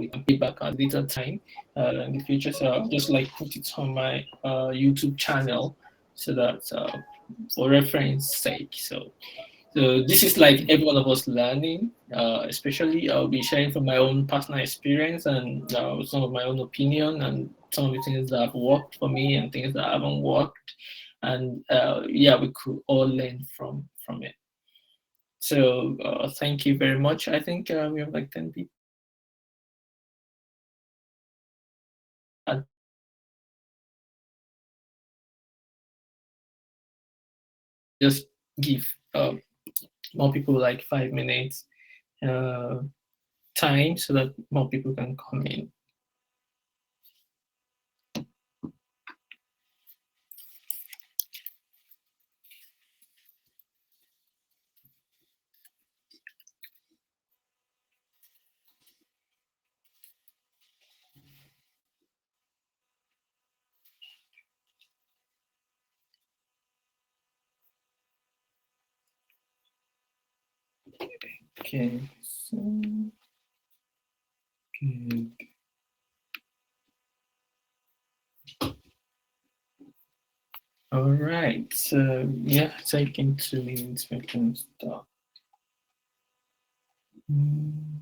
we can pay back at a later time in the future. So I'll just like put it on my YouTube channel so that for reference sake. So this is like every one of us learning, especially I'll be sharing from my own personal experience and some of my own opinion and some of the things that have worked for me and things that haven't worked. And yeah, we could all learn from it. So thank you very much. I think we have like 10 people. I'll just give more people like 5 minutes uh, time so that more people can come in. Okay, so good. All right, so yeah, taking 2 minutes, we can start. Mm.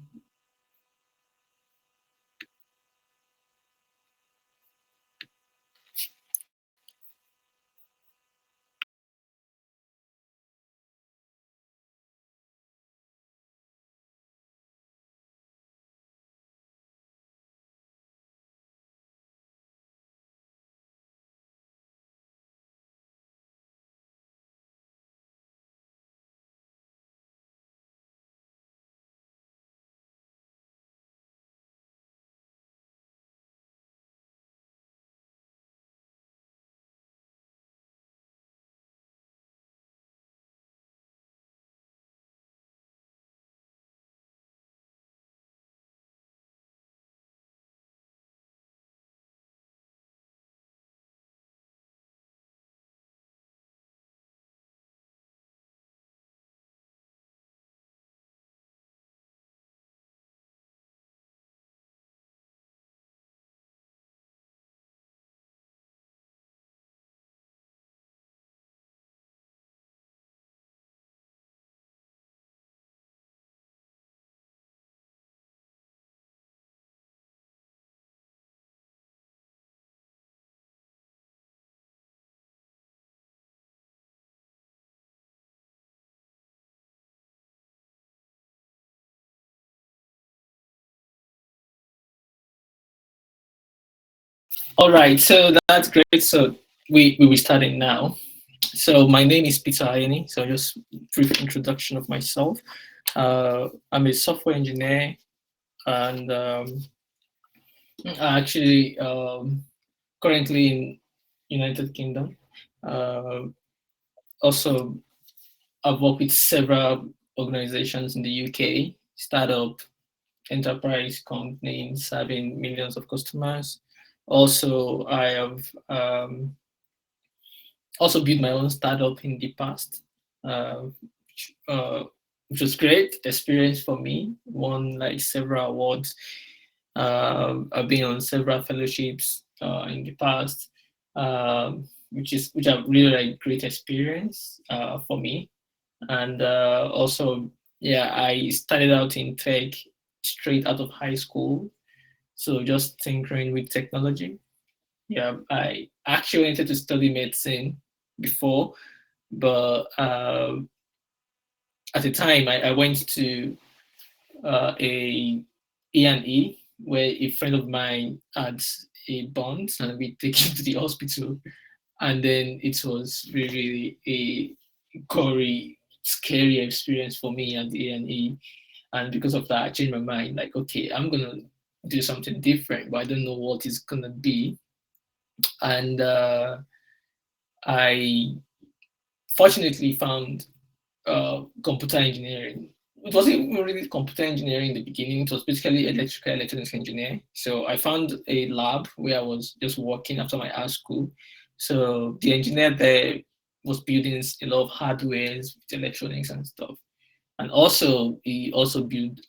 All right, so that's great. So we will starting now. So my name is Peter Ayeni. So just brief introduction of myself. I'm a software engineer, and actually currently in United Kingdom. Uh, Also, I've worked with several organizations in the UK, startup, enterprise companies having millions of customers. Also, I have also built my own startup in the past, which, which was great experience for me. Won like several awards. I've been on several fellowships in the past, which have really like great experience for me. And also, yeah, I started out in tech straight out of high school, so just tinkering with technology. Yeah, I actually wanted to study medicine before, but at the time I went to a E&E where a friend of mine had a bond and we take him to the hospital, and then it was really a gory, scary experience for me at the A&E. And because of that, I changed my mind. Like, okay, I'm gonna do something different, but I don't know what it's gonna be. And I fortunately found computer engineering. It wasn't even really computer engineering in the beginning. It was basically electrical electronics engineer. So I found a lab where I was just working after my art school. So the engineer there was building a lot of hardware with electronics and stuff. And also he also built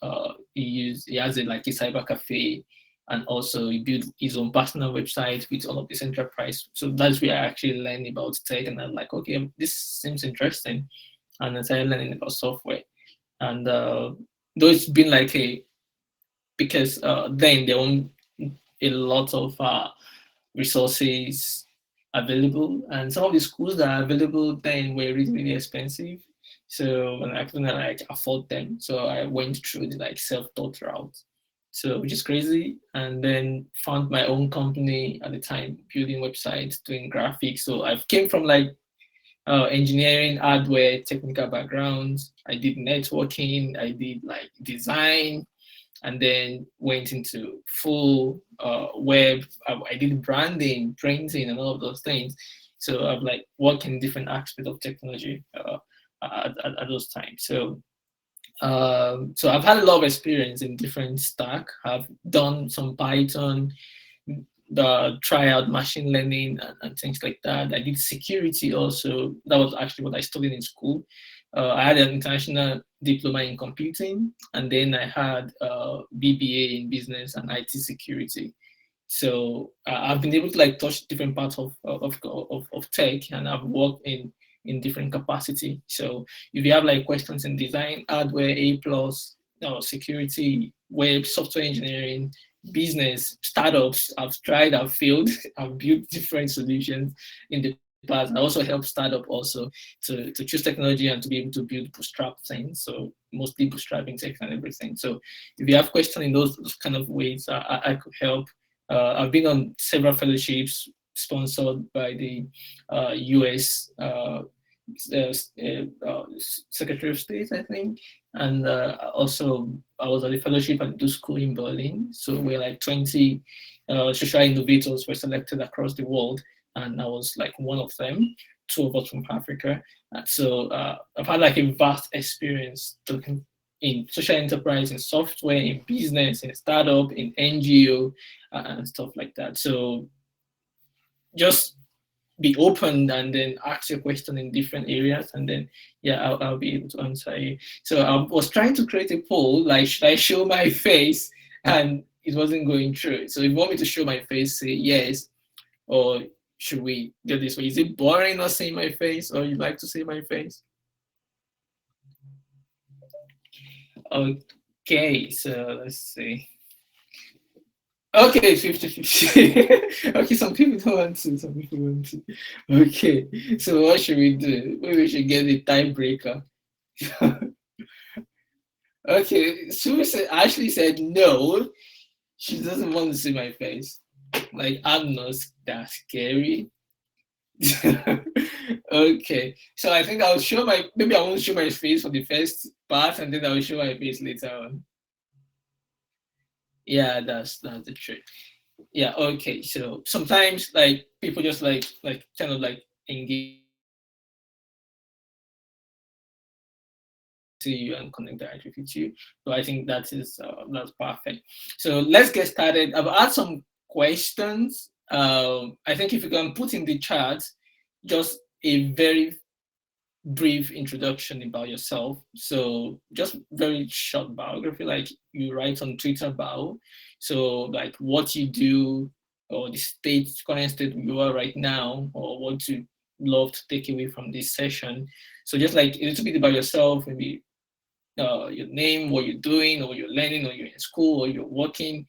he has a, like a cyber cafe, and also he built his own personal website with all of this enterprise. So that's where I actually learned about tech, and I'm like, okay, this seems interesting, and I started learning about software. And though it's been like a, because then there weren't a lot of resources available, and some of the schools that are available then were really really expensive. So when I couldn't like afford them, so I went through the like self-taught route. So which is crazy, and then found my own company at the time, building websites, doing graphics. So I came from like engineering, hardware, technical backgrounds. I did networking, I did like design, and then went into full web. I did branding, printing, and all of those things. So I've like worked in different aspects of technology at those times. So I've had a lot of experience in different stack. I've done some Python, the try out machine learning and things like that. I did security also. That was actually what I studied in school. I had an international diploma in computing, and then I had a BBA in business and IT security. So I've been able to like touch different parts of tech, and I've worked in different capacity. So if you have like questions in design, hardware, A plus, security, web, software engineering, business, startups, I've tried, I've failed, I've built different solutions in the past. I also help startup also to choose technology and to be able to build bootstrap things. So mostly bootstrapping tech and everything. So if you have questions in those kind of ways, I could help. I've been on several fellowships sponsored by the US Secretary of State, I think. And also, I was at a fellowship at the school in Berlin. So we're like 20 social innovators were selected across the world, and I was like one of them. Two of us from Africa. So I've had like a vast experience talking in social enterprise, in software, in business, in startup, in NGO, and stuff like that. So just be open and then ask your question in different areas, and then yeah, I'll be able to answer you. So I was trying to create a poll like, should I show my face, and it wasn't going through. So if you want me to show my face, say yes, or should we get this way? Is it boring not seeing my face, or you like to see my face? Okay, so let's see. Okay, 50-50. Okay, some people don't want to, some people want to. Okay, so what should we do? Maybe we should get a tiebreaker. Okay, Sue said, Ashley said no, she doesn't want to see my face. Like, I'm not that scary. Okay, so I think I'll show my, maybe I won't show my face for the first part, and then I'll show my face later on. Yeah, that's the trick. Yeah, okay, so sometimes like people just like kind of like engage to you and connect directly with you. So I think that's perfect. So let's get started. I've had some questions. I think if you can put in the chat just a very brief introduction about yourself. So just very short biography, like you write on Twitter bio. So like what you do, or the current state you are right now, or what you love to take away from this session. So just like a little bit about yourself, maybe your name, what you're doing, or you're learning, or you're in school, or you're working,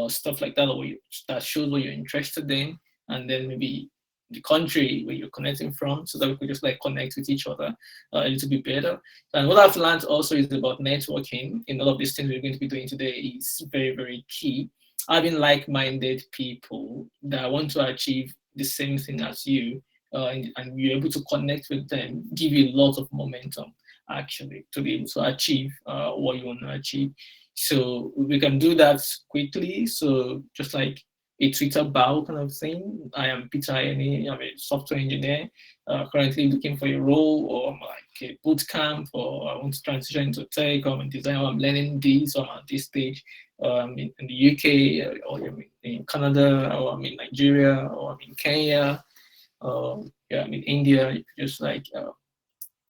stuff like that, or that shows what you're interested in, and then maybe the country where you're connecting from, so that we could just like connect with each other a little bit better. And what I've learned also is about networking. In all of these things we're going to be doing today is very, very key. Having like-minded people that want to achieve the same thing as you, and you're able to connect with them, give you a lot of momentum actually to be able to achieve what you want to achieve. So we can do that quickly. So just like a Twitter bio kind of thing. I am Peter Ayeni. I'm a software engineer, currently looking for a role, or like a boot camp, or I want to transition into tech, or I'm in design, or I'm learning this, or I'm at this stage. I'm in the UK, or I'm in Canada, or I'm in Nigeria, or I'm in Kenya, yeah, I'm in India. You could just like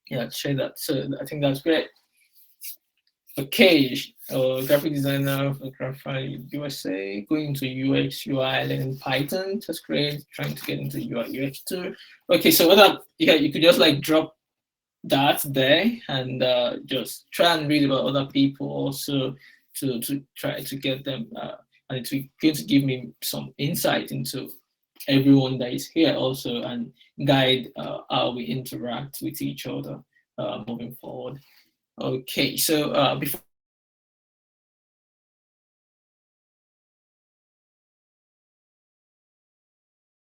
yeah, share that. So I think that's great. Okay, graphic designer for Graphic USA, going into UX, UI, learning Python, that's great. Trying to get into UI, UX too. Okay, so what up? Yeah, you could just like drop that there and just try and read about other people also to try to get them and it's going to give me some insight into everyone that is here also and guide how we interact with each other moving forward. Okay, so before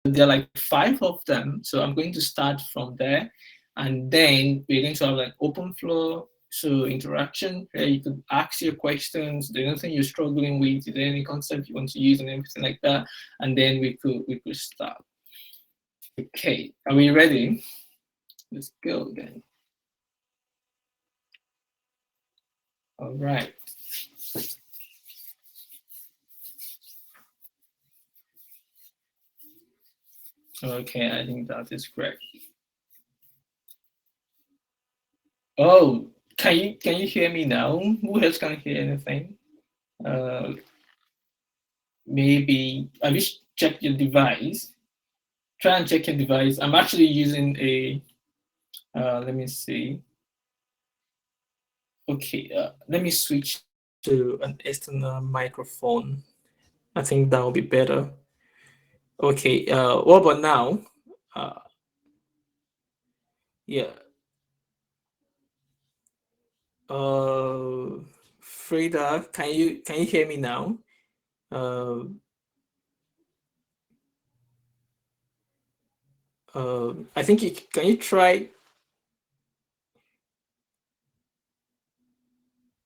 there are like 5 of them, so I'm going to start from there, and then we're going to have like open floor, so interaction where you could ask your questions. There's anything you're struggling with, is there any concept you want to use and everything like that, and then we could start. Okay, are we ready? Let's go then. All right. Okay, I think that is great. Oh, can you hear me now? Who else can hear anything? Uh, maybe have you checked your device? Try and check your device. I'm actually using a. Let me see. Okay, let me switch to an external microphone. I think that will be better. Okay. What about now? Uh, yeah. Uh, Frida, can you hear me now? Uh, I think can you try.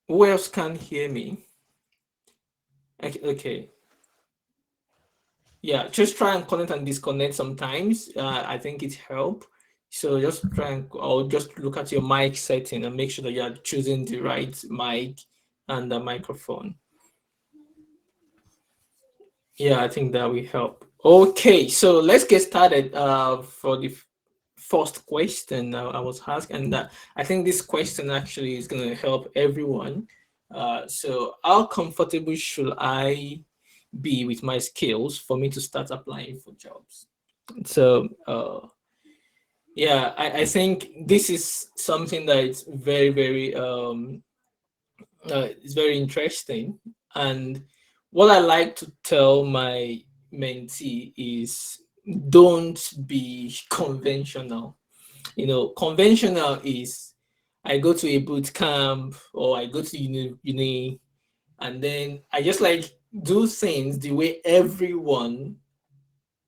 Who else can hear me? Okay, okay. Yeah, just try and connect and disconnect sometimes. I think it help. So just try and or just look at your mic setting and make sure that you are choosing the right mic and the microphone. Yeah, I think that will help. Okay, so let's get started for the first question I was asked, and I think this question actually is going to help everyone. So how comfortable should I be with my skills for me to start applying for jobs? So yeah, I think this is something that is very, very it's very interesting. And what I like to tell my mentee is don't be conventional. Conventional is I go to a boot camp or I go to uni and then I just like do things the way everyone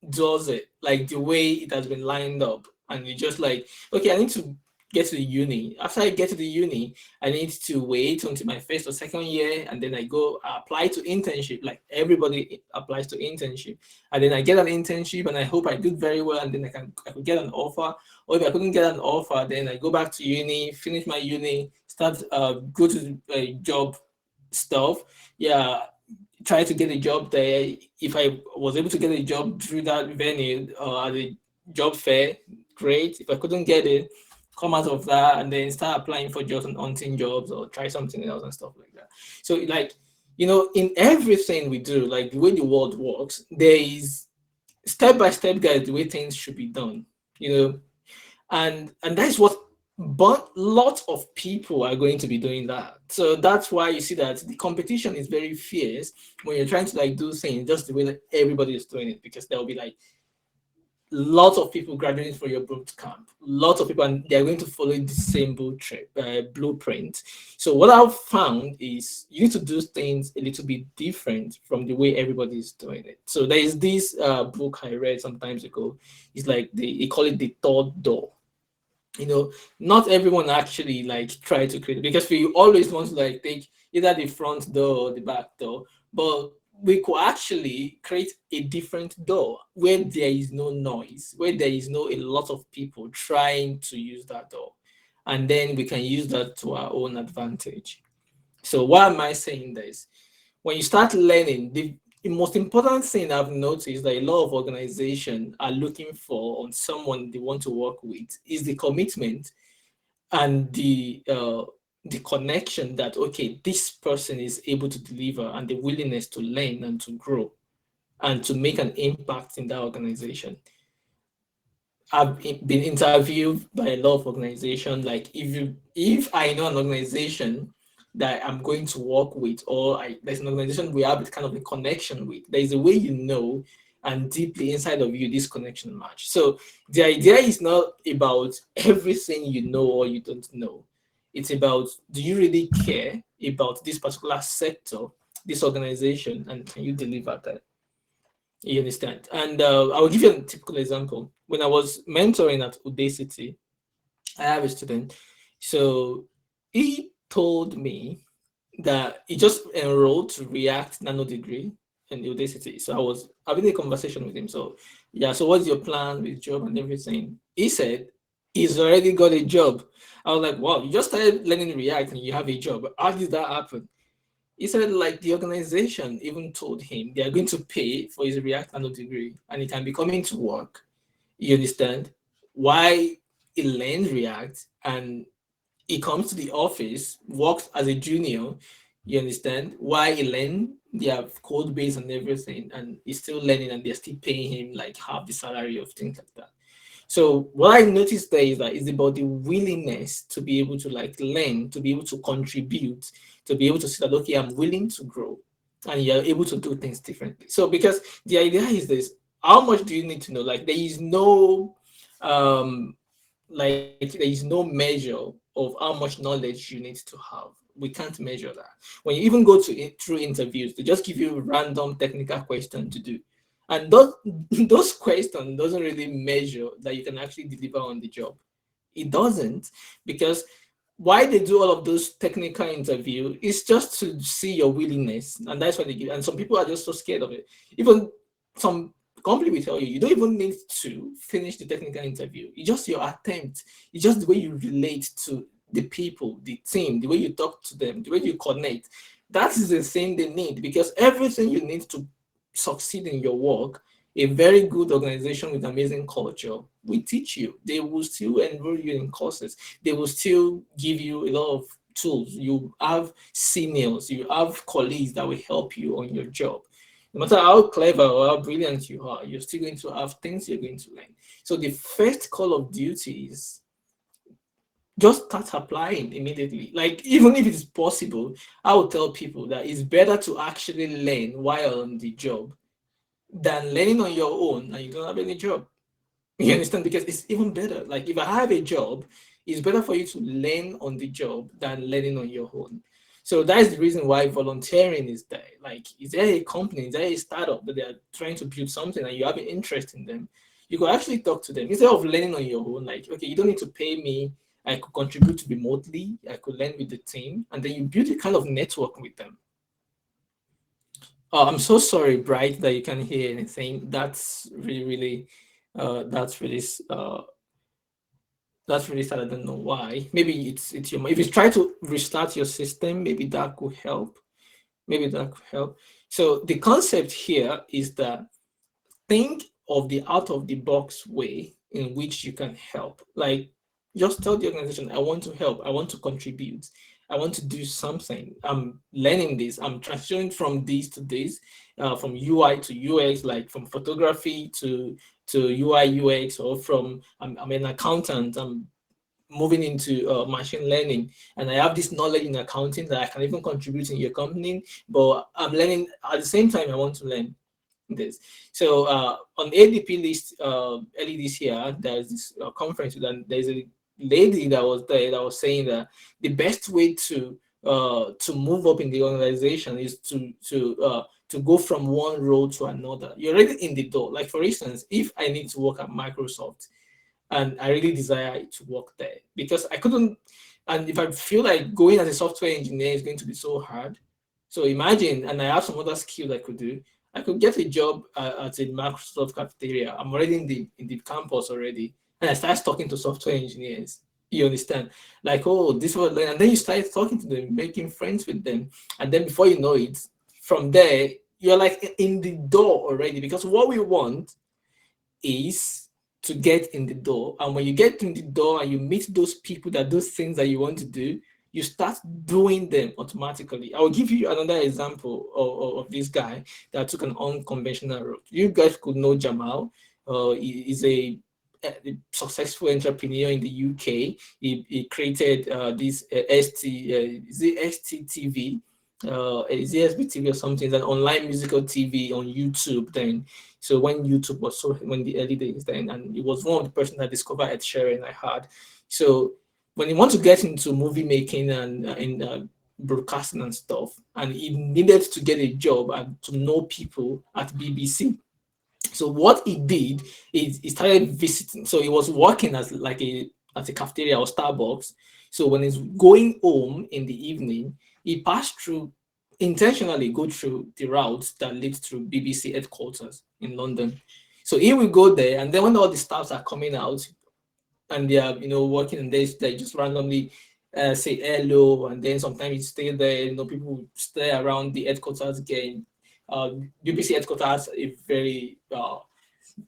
does it, like the way it has been lined up. And you just like, okay, I need to get to the uni. After I get to the uni, I need to wait until my first or second year, and then I go apply to internship. Like everybody applies to internship, and then I get an internship, and I hope I did very well, and then I could get an offer. Or if I couldn't get an offer, then I go back to uni, finish my uni, start go to job stuff. Yeah, try to get a job there. If I was able to get a job through that venue or at a job fair, great. If I couldn't get it, come out of that and then start applying for jobs and hunting jobs or try something else and stuff like that. So like, in everything we do, like the way the world works, there is step by step guide the way things should be done. You know, and that's what but lots of people are going to be doing that, so that's why you see that the competition is very fierce when you're trying to like do things just the way that everybody is doing it, because there'll be like lots of people graduating from your boot camp, lots of people, and they're going to follow the same blueprint. So what I've found is you need to do things a little bit different from the way everybody is doing it. So there is this book I read some times ago. It's like they call it the third door. Not everyone actually like try to create, because we always want to like take either the front door or the back door, but we could actually create a different door where there is no noise, where there is no a lot of people trying to use that door, and then we can use that to our own advantage. So why am I saying this? When you start learning, the most important thing I've noticed that a lot of organizations are looking for on someone they want to work with is the commitment and the the connection that, okay, this person is able to deliver, and the willingness to learn and to grow and to make an impact in that organization. I've been interviewed by a lot of organizations. Like, if I know an organization that I'm going to work with, or there's an organization we have kind of a connection with, there is a way you know, and deeply inside of you this connection match. So the idea is not about everything you know or you don't know. It's about, do you really care about this particular sector, this organization, and can you deliver that? You understand? And I will give you a typical example. When I was mentoring at Udacity, I have a student. So he told me that he just enrolled to React Nano degree in Udacity. So I was having a conversation with him. So, yeah, so what's your plan with job and everything? He said he's already got a job. I was like, wow, you just started learning React and you have a job. How did that happen? He said, like, the organization even told him they are going to pay for his React Nano degree, and he can be coming to work. You understand? Why he learned React, and he comes to the office, works as a junior. You understand? Why he learned their code base and everything, and he's still learning, and they're still paying him like half the salary of things like that. So what I noticed there is that it's about the willingness to be able to like learn, to be able to contribute, to be able to say that, okay, I'm willing to grow, and you're able to do things differently. So because the idea is this, how much do you need to know? Like, there is no there is no measure of how much knowledge you need to have. We can't measure that. When you even go to through interviews, they just give you random technical questions to do, and those those questions doesn't really measure that you can actually deliver on the job. It doesn't, because why they do all of those technical interview is just to see your willingness, and that's what they give. And some people are just so scared of it. Even some company will tell you, you don't even need to finish the technical interview. It's just your attempt. It's just the way you relate to the people, the team, the way you talk to them, the way you connect. That is the thing they need, because everything you need to succeed in your work, a very good organization with amazing culture will teach you. They will still enroll you in courses. They will still give you a lot of tools. You have seniors, you have colleagues that will help you on your job. No matter how clever or how brilliant you are, you're still going to have things you're going to learn. So the first call of duty is just start applying immediately. Like, even if it's possible, I would tell people that it's better to actually learn while on the job than learning on your own and you don't have any job. You understand? Because it's even better. Like, if I have a job, it's better for you to learn on the job than learning on your own. So that is the reason why volunteering is there. Like, is there a company, is there a startup that they are trying to build something and you have an interest in them? You could actually talk to them instead of learning on your own. Like, okay, you don't need to pay me. I could contribute remotely. I could learn with the team, and then you build a kind of network with them. Oh, I'm so sorry, Bright, that you can't hear anything. That's really that's really sad. I don't know why. Maybe it's your. If you try to restart your system, maybe that could help. Maybe that could help. So the concept here is that think of the out of the box way in which you can help. Like, just tell the organization, I want to help, I want to contribute, I want to do something. I'm learning this, I'm transitioning from this to this, from UI to UX, like from photography to UI UX, or from I'm an accountant, I'm moving into machine learning, and I have this knowledge in accounting that I can even contribute in your company, but I'm learning at the same time. I want to learn this. So on ADP list early this year, there's this conference, and there's a lady that was there that was saying that the best way to move up in the organization is to go from one role to another. You're already in the door. Like, for instance, if I need to work at Microsoft and I really desire to work there, because I couldn't, and if I feel like going as a software engineer is going to be so hard, so imagine, and I have some other skills I could do. I could get a job at a Microsoft cafeteria. I'm already in the campus already, and I start talking to software engineers. You understand? Like, oh, this was, and then you start talking to them, making friends with them, and then before you know it, from there you're like in the door already. Because what we want is to get in the door, and when you get in the door and you meet those people that those things that you want to do, you start doing them automatically. I'll give you another example of this guy that took an unconventional route. You guys could know Jamal. He is a successful entrepreneur in the UK. He created this is it STTV? Is it SBTV or something? It's an online musical TV on YouTube then. So when YouTube was so when the early days then, and it was one of the person that discovered Ed Sheeran I had. So when you want to get into movie making and broadcasting and stuff, and he needed to get a job and to know people at BBC. So what he did is he started visiting. So he was working as like a cafeteria or Starbucks. So when he's going home in the evening, he passed through intentionally go through the routes that lead through BBC headquarters in London. So he will go there, and then when all the staffs are coming out, and they are working and they just randomly say hello, and then sometimes you stay there, people would stay around the headquarters again. BBC headquarters a very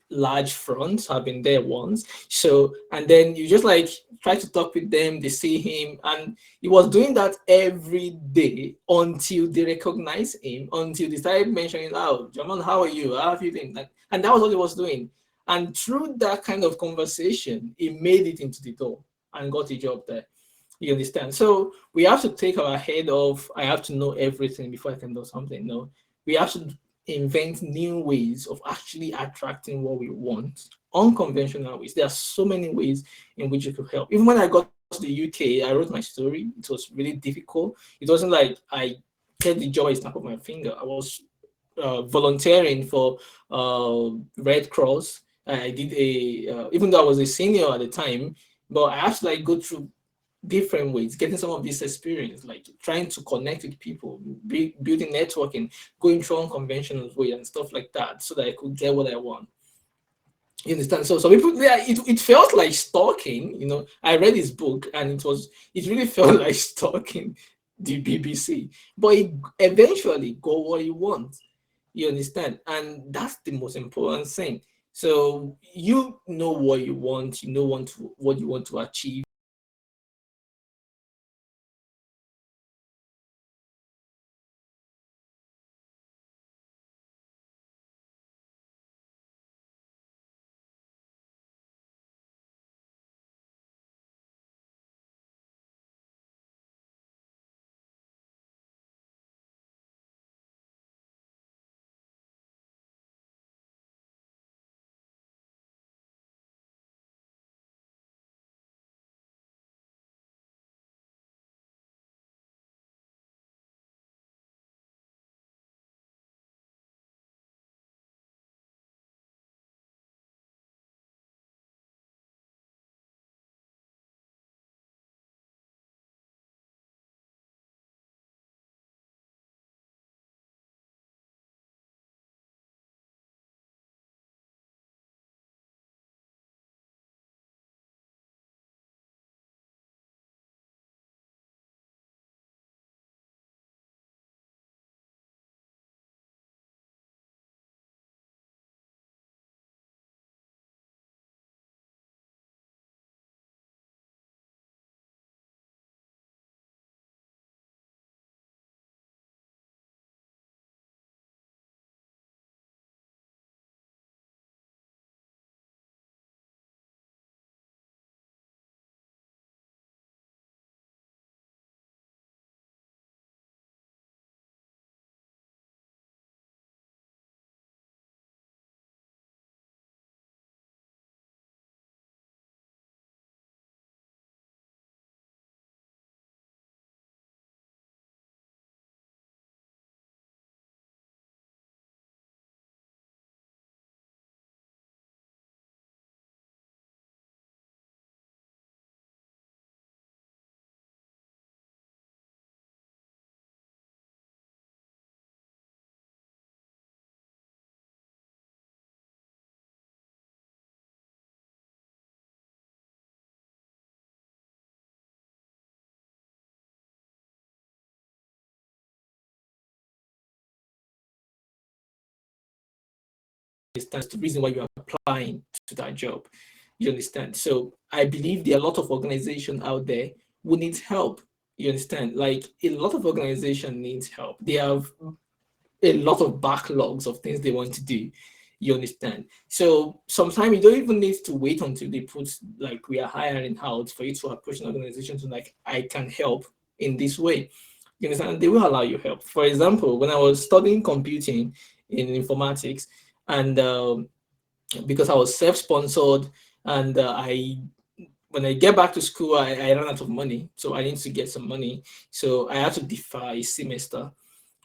large front. I've been there once. So, and then you just like try to talk with them, they see him, and he was doing that every day until they recognize him, until they started mentioning, "Oh, Jamal, how are you? How have you been?" And that was all he was doing. And through that kind of conversation, he made it into the door and got a job there. You understand? So we have to take our head off. I have to know everything before I can do something. No, we have to invent new ways of actually attracting what we want, unconventional ways. There are so many ways in which it could help. Even when I got to the UK, I wrote my story. It was really difficult. It wasn't like I get the job at the snap of my finger. I was volunteering for Red Cross. I did even though I was a senior at the time, but I had to like go through different ways, getting some of this experience, like trying to connect with people, building networking, going through unconventional way and stuff like that, so that I could get what I want. You understand? So people, yeah, it felt like stalking. I read his book and it really felt like stalking the BBC, but it eventually got what you want. You understand? And that's the most important thing. So you know what you want, what you want to achieve. That's the reason why you're applying to that job. You understand? So I believe there are a lot of organizations out there who need help. You understand? Like a lot of organization needs help. They have a lot of backlogs of things they want to do. You understand? So sometimes you don't even need to wait until they put like we are hiring out for you to approach an organization to like I can help in this way. You understand? They will allow you help. For example, when I was studying computing in informatics, and because I was self-sponsored, and I when I get back to school, I ran out of money, so I need to get some money. So I had to defer a semester.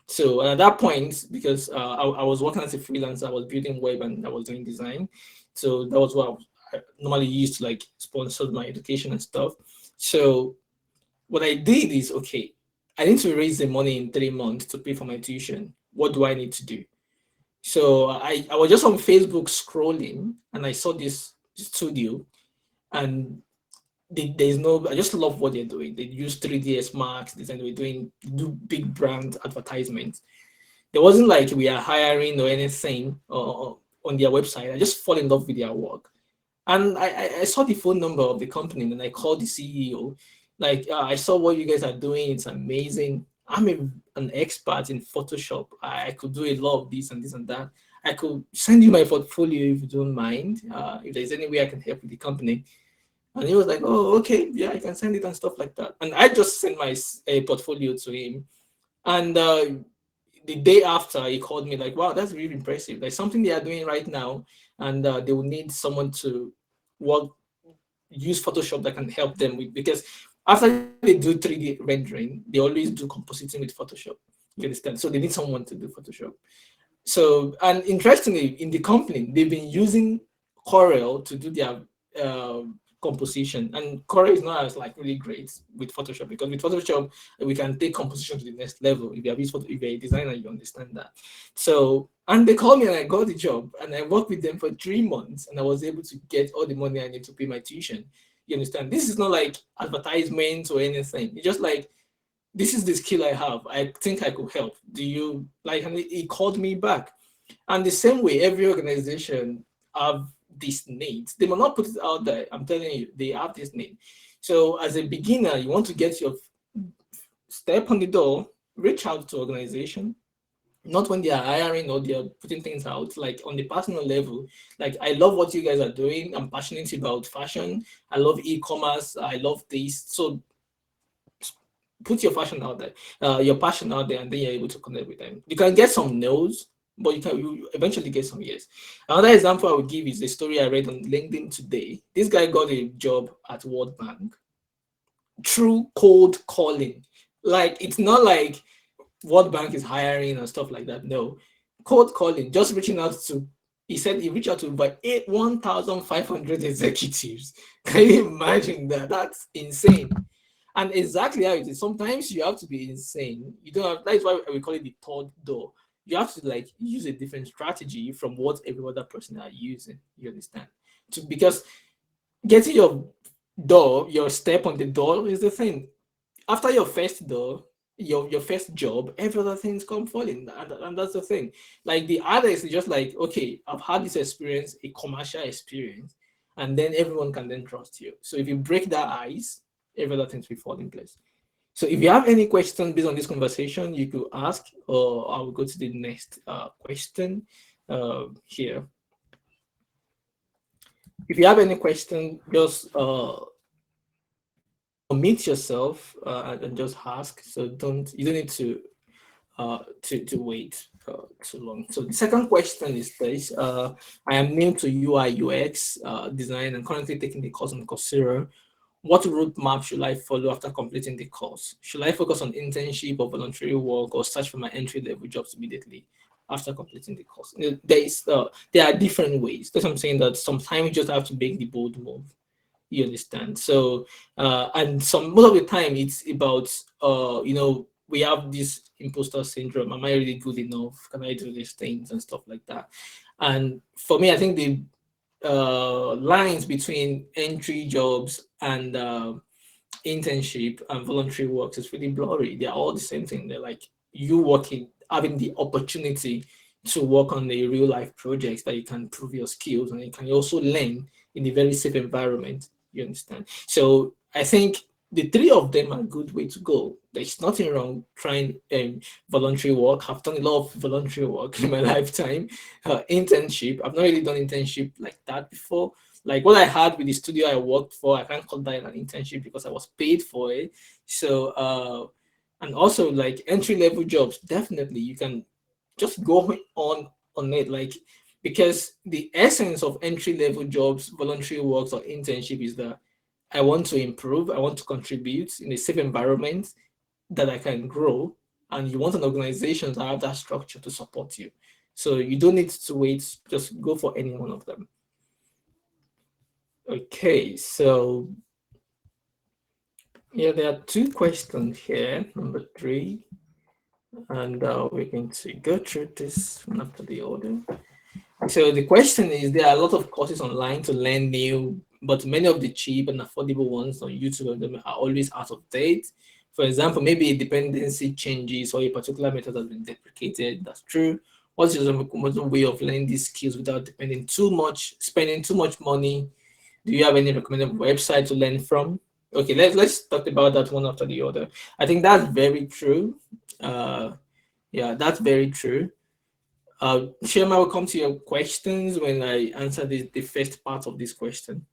So at that point, because I was working as a freelancer, I was building web and I was doing design. So that was what I normally used to like sponsor my education and stuff. So what I did is, okay, I need to raise the money in 3 months to pay for my tuition. What do I need to do? So I was just on Facebook scrolling and I saw this studio, and there's no, I just love what they're doing. They use 3ds Max design, they're doing do big brand advertisements. There wasn't like we are hiring or anything on their website. I just fall in love with their work. And I saw the phone number of the company and I called the CEO. Like, I saw what you guys are doing. It's amazing. An expert in Photoshop. I could do a lot of this and this and that. I could send you my portfolio if you don't mind. If there's any way I can help with the company. And he was like, oh, okay, yeah, I can send it and stuff like that. And I just sent my portfolio to him. And the day after, he called me like, wow, that's really impressive. Like something they are doing right now, and they will need someone to work, use Photoshop that can help them with, because after they do 3D rendering, they always do compositing with Photoshop. You understand? So they need someone to do Photoshop. So, and interestingly, in the company, they've been using Corel to do their composition, and Corel is not as like really great with Photoshop, because with Photoshop we can take composition to the next level. If if you're a designer, you understand that. So, and they called me and I got the job, and I worked with them for 3 months, and I was able to get all the money I need to pay my tuition. You understand? This is not like advertisements or anything. It's just like, this is the skill I have. I think I could help. Do you like? And he called me back. And the same way, every organization have this need. They might not put it out there. I'm telling you, they have this need. So as a beginner, you want to get your step on the door, reach out to organization, not when they are hiring or they are putting things out, like on the personal level. Like, I love what you guys are doing. I'm passionate about fashion. I love e-commerce. I love this. So put your passion out there, your passion out there, and then you're able to connect with them. You can get some no's, but you eventually get some yes. Another example I would give is the story I read on LinkedIn today. This guy got a job at World Bank through cold calling. Like, it's not like World Bank is hiring and stuff like that. No, cold calling, just reaching out to. He said he reached out to about 1,500 executives. Can you imagine that? That's insane. And exactly how it is. Sometimes you have to be insane. You don't have, that's why we call it the third door. You have to like use a different strategy from what every other person are using. You understand? Because getting your door, your step on the door is the thing. After your first door, your first job, every other things come falling. And that's the thing. Like, the other is just like, okay, I've had this experience, a commercial experience, and then everyone can then trust you. So if you break that ice, every other things will fall in place. So if you have any questions based on this conversation, you could ask, or I will go to the next question here. If you have any question, just unmute yourself and just ask. So you don't need to wait too long. So the second question is this: I am new to UI UX design and currently taking the course on Coursera. What roadmap should I follow after completing the course? Should I focus on internship or voluntary work, or search for my entry level jobs immediately after completing the course? There are different ways. That's what I'm saying, that sometimes you just have to make the bold move. You understand? So, and most of the time it's about, we have this imposter syndrome. Am I really good enough? Can I do these things and stuff like that? And for me, I think the lines between entry jobs and internship and voluntary works is really blurry. They're all the same thing. They're like you working, having the opportunity to work on the real life projects that you can prove your skills, and you can also learn in a very safe environment. You understand? So I think the three of them are a good way to go. There's nothing wrong trying voluntary work. I've done a lot of voluntary work in my lifetime. Internship. I've not really done internship like that before. Like what I had with the studio I worked for, I can't call that an internship because I was paid for it. So and also like entry level jobs, definitely you can just go on it, like, because the essence of entry level jobs, voluntary works or internship is that I want to improve, I want to contribute in a safe environment that I can grow, and you want an organization to have that structure to support you. So you don't need to wait, just go for any one of them. Okay, so yeah, there are two questions here, number three, and we're going to go through this one after the other. So the question is, there are a lot of courses online to learn new, but many of the cheap and affordable ones on YouTube of them are always out of date. For example, maybe a dependency changes or a particular method has been deprecated. That's true. What's your modern way of learning these skills without depending too much, spending too much money? Do you have any recommended website to learn from? Okay, let's talk about that one after the other. I think that's very true. Uh, yeah, that's very true. Shema, I will come to your questions when I answer the first part of this question.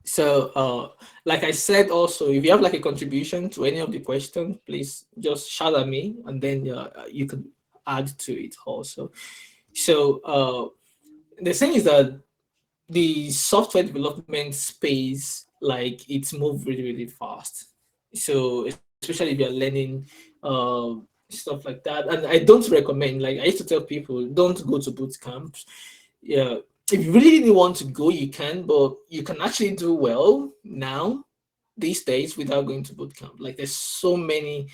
So, like I said, also, if you have like a contribution to any of the questions, please just shout at me, and then you can add to it also. So, the thing is that the software development space, like, it's moved really, really fast. So, especially if you're learning stuff like that, and I don't recommend. Like, I used to tell people, don't go to boot camps. Yeah, if you really want to go, you can, but you can actually do well now these days without going to boot camp. Like, there's so many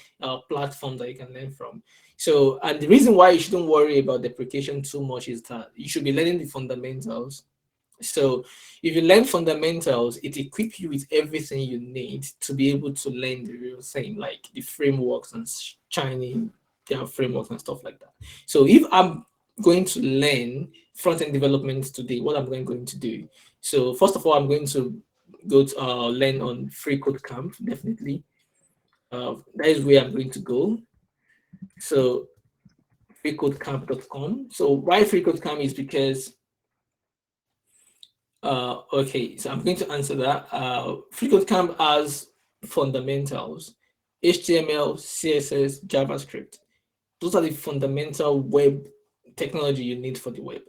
platforms that you can learn from. So, and the reason why you shouldn't worry about deprecation too much is that you should be learning the fundamentals. So if you learn fundamentals, it equips you with everything you need to be able to learn the real thing, like the frameworks and shining their frameworks and stuff like that. So if I'm going to learn front-end development today, what I'm going to do. So first of all, I'm going to go to learn on Freecodecamp, definitely. That is where I'm going to go. So freecodecamp.com. So why Freecodecamp is because okay, so I'm going to answer that. Freecodecamp has fundamentals, HTML, CSS, JavaScript. Those are the fundamental web technology you need for the web.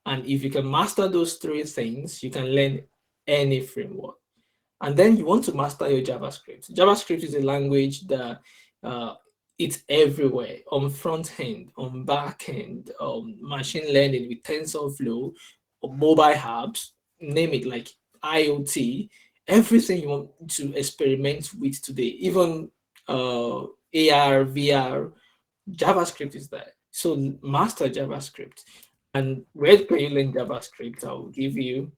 And if you can master those three things, you can learn any framework. And then you want to master your JavaScript. JavaScript is a language that it's everywhere, on front end, on back end, machine learning with TensorFlow, mobile apps, name it, like IoT, everything you want to experiment with today, even AR, VR, JavaScript is there. So master JavaScript. And where can you learn JavaScript? I'll give you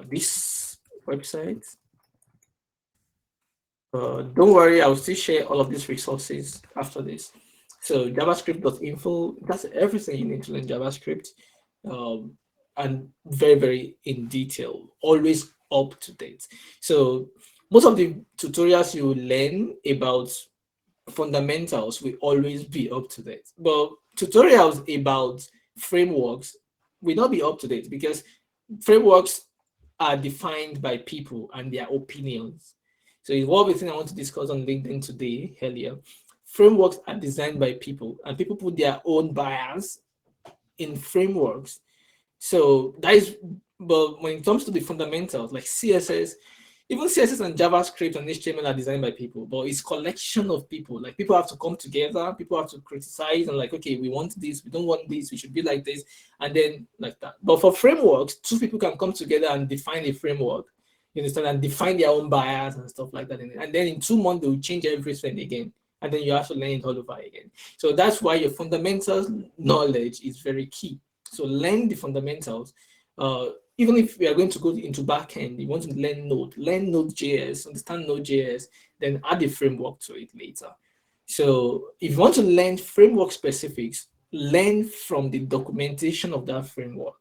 this website. Don't worry, I'll still share all of these resources after this. So javascript.info, that's everything you need to learn JavaScript, and very, very in detail, always up to date. So most of the tutorials you learn about fundamentals will always be up to date. But tutorials about frameworks will not be up to date because frameworks are defined by people and their opinions. So it's one of the things I want to discuss on LinkedIn today, earlier. Frameworks are designed by people, and people put their own bias in frameworks. So that is, but when it comes to the fundamentals, like CSS, even CSS and JavaScript and HTML are designed by people, but it's collection of people. Like, people have to come together, people have to criticize and like, okay, we want this, we don't want this, we should be like this, and then like that. But for frameworks, two people can come together and define a framework, you understand, and define their own bias and stuff like that. And then in 2 months, they will change everything again. And then you have to learn it all over again. So that's why your fundamentals knowledge is very key. So learn the fundamentals. Even if we are going to go into backend, you want to learn Node.js, understand Node.js, then add a framework to it later. So if you want to learn framework specifics, learn from the documentation of that framework.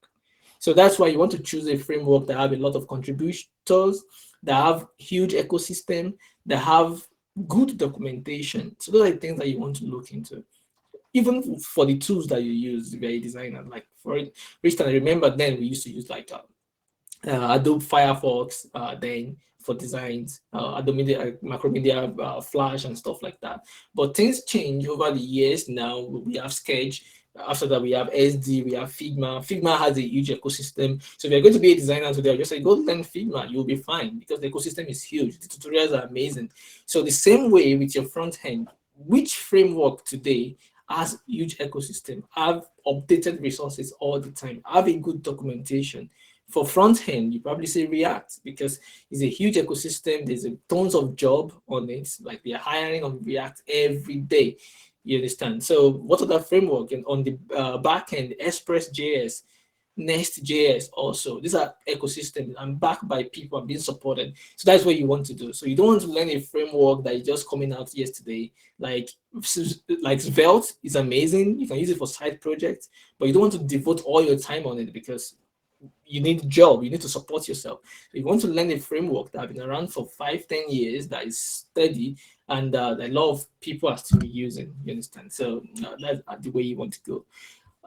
So that's why you want to choose a framework that have a lot of contributors that have huge ecosystem, that have good documentation. So those are the things that you want to look into. Even for the tools that you use if you're a designer, like for instance, I remember then we used to use like Adobe Firefox, then for designs, Adobe Media, Macromedia, Flash, and stuff like that. But things change over the years. Now we have Sketch. After that, we have SD, we have Figma. Figma has a huge ecosystem. So if you're going to be a designer today, I'll just say go learn Figma. You'll be fine because the ecosystem is huge. The tutorials are amazing. So the same way with your front end, which framework today has huge ecosystem, have updated resources all the time, have a good documentation. For front end, you probably say React because it's a huge ecosystem. There's a tons of job on it. Like they're hiring on React every day. You understand? So what other framework? And on the back end, Express.js, Next.js also. These are ecosystems and backed by people and being supported. So that's what you want to do. So you don't want to learn a framework that is just coming out yesterday. Like Svelte is amazing. You can use it for side projects, but you don't want to devote all your time on it because you need a job, you need to support yourself. So you want to learn a framework that has been around for 5-10 years, that is steady, and a lot of people are still using. You understand? So that's the way you want to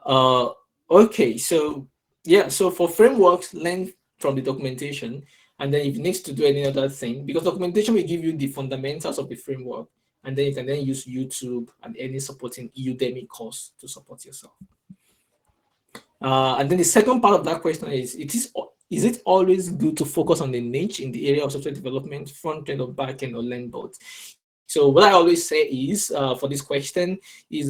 go. Okay, so yeah, so for frameworks, learn from the documentation, and then if you need to do any other thing, because documentation will give you the fundamentals of the framework, and then you can then use YouTube and any supporting Udemy course to support yourself. And then the second part of that question is it always good to focus on the niche in the area of software development, front end or back end, or learn both? So what I always say is for this question is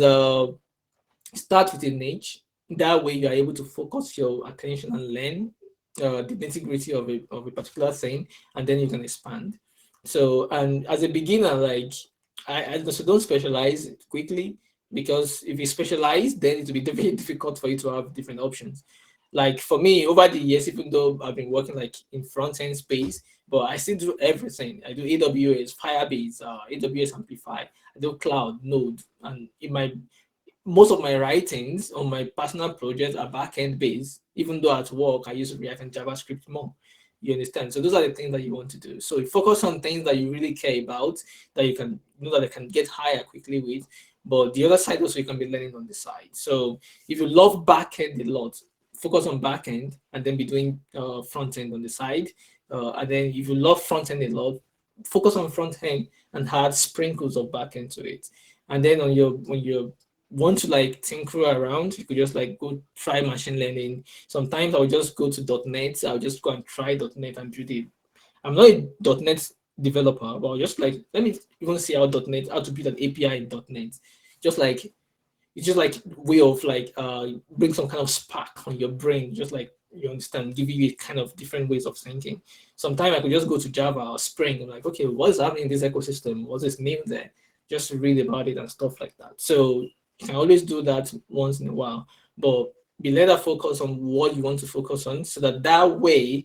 start with a niche. That way you are able to focus your attention and learn the nitty-gritty of a particular thing, and then you can expand. So, and as a beginner, like I also don't specialize quickly, because if you specialize, then it will be very difficult for you to have different options. Like for me, over the years, even though I've been working like in front end space, but I still do everything. I do AWS, Firebase, AWS Amplify, I do cloud, Node, and in my most of my writings on my personal projects are back-end based, even though at work I use React and JavaScript more. You understand? So those are the things that you want to do. So you focus on things that you really care about, that you can that I can get higher quickly with. But the other side also you can be learning on the side. So if you love back-end a lot, focus on back-end and then be doing front-end on the side. And then if you love front-end a lot, focus on front-end and add sprinkles of back-end to it. And then when you're want to like tinker around, you could just like go try machine learning. Sometimes I'll just go to .NET. I'll just go and try .NET and build it. I'm not a .NET developer, but I'll just like, let me even see how to build an API in .NET. Just like, it's just like way of like bring some kind of spark on your brain, just like, you understand, give you a kind of different ways of thinking. Sometimes I could just go to Java or Spring. I'm like, okay, what's happening in this ecosystem? What's its name there? Just read about it and stuff like that. So you can always do that once in a while, but be later focused on what you want to focus on, so that way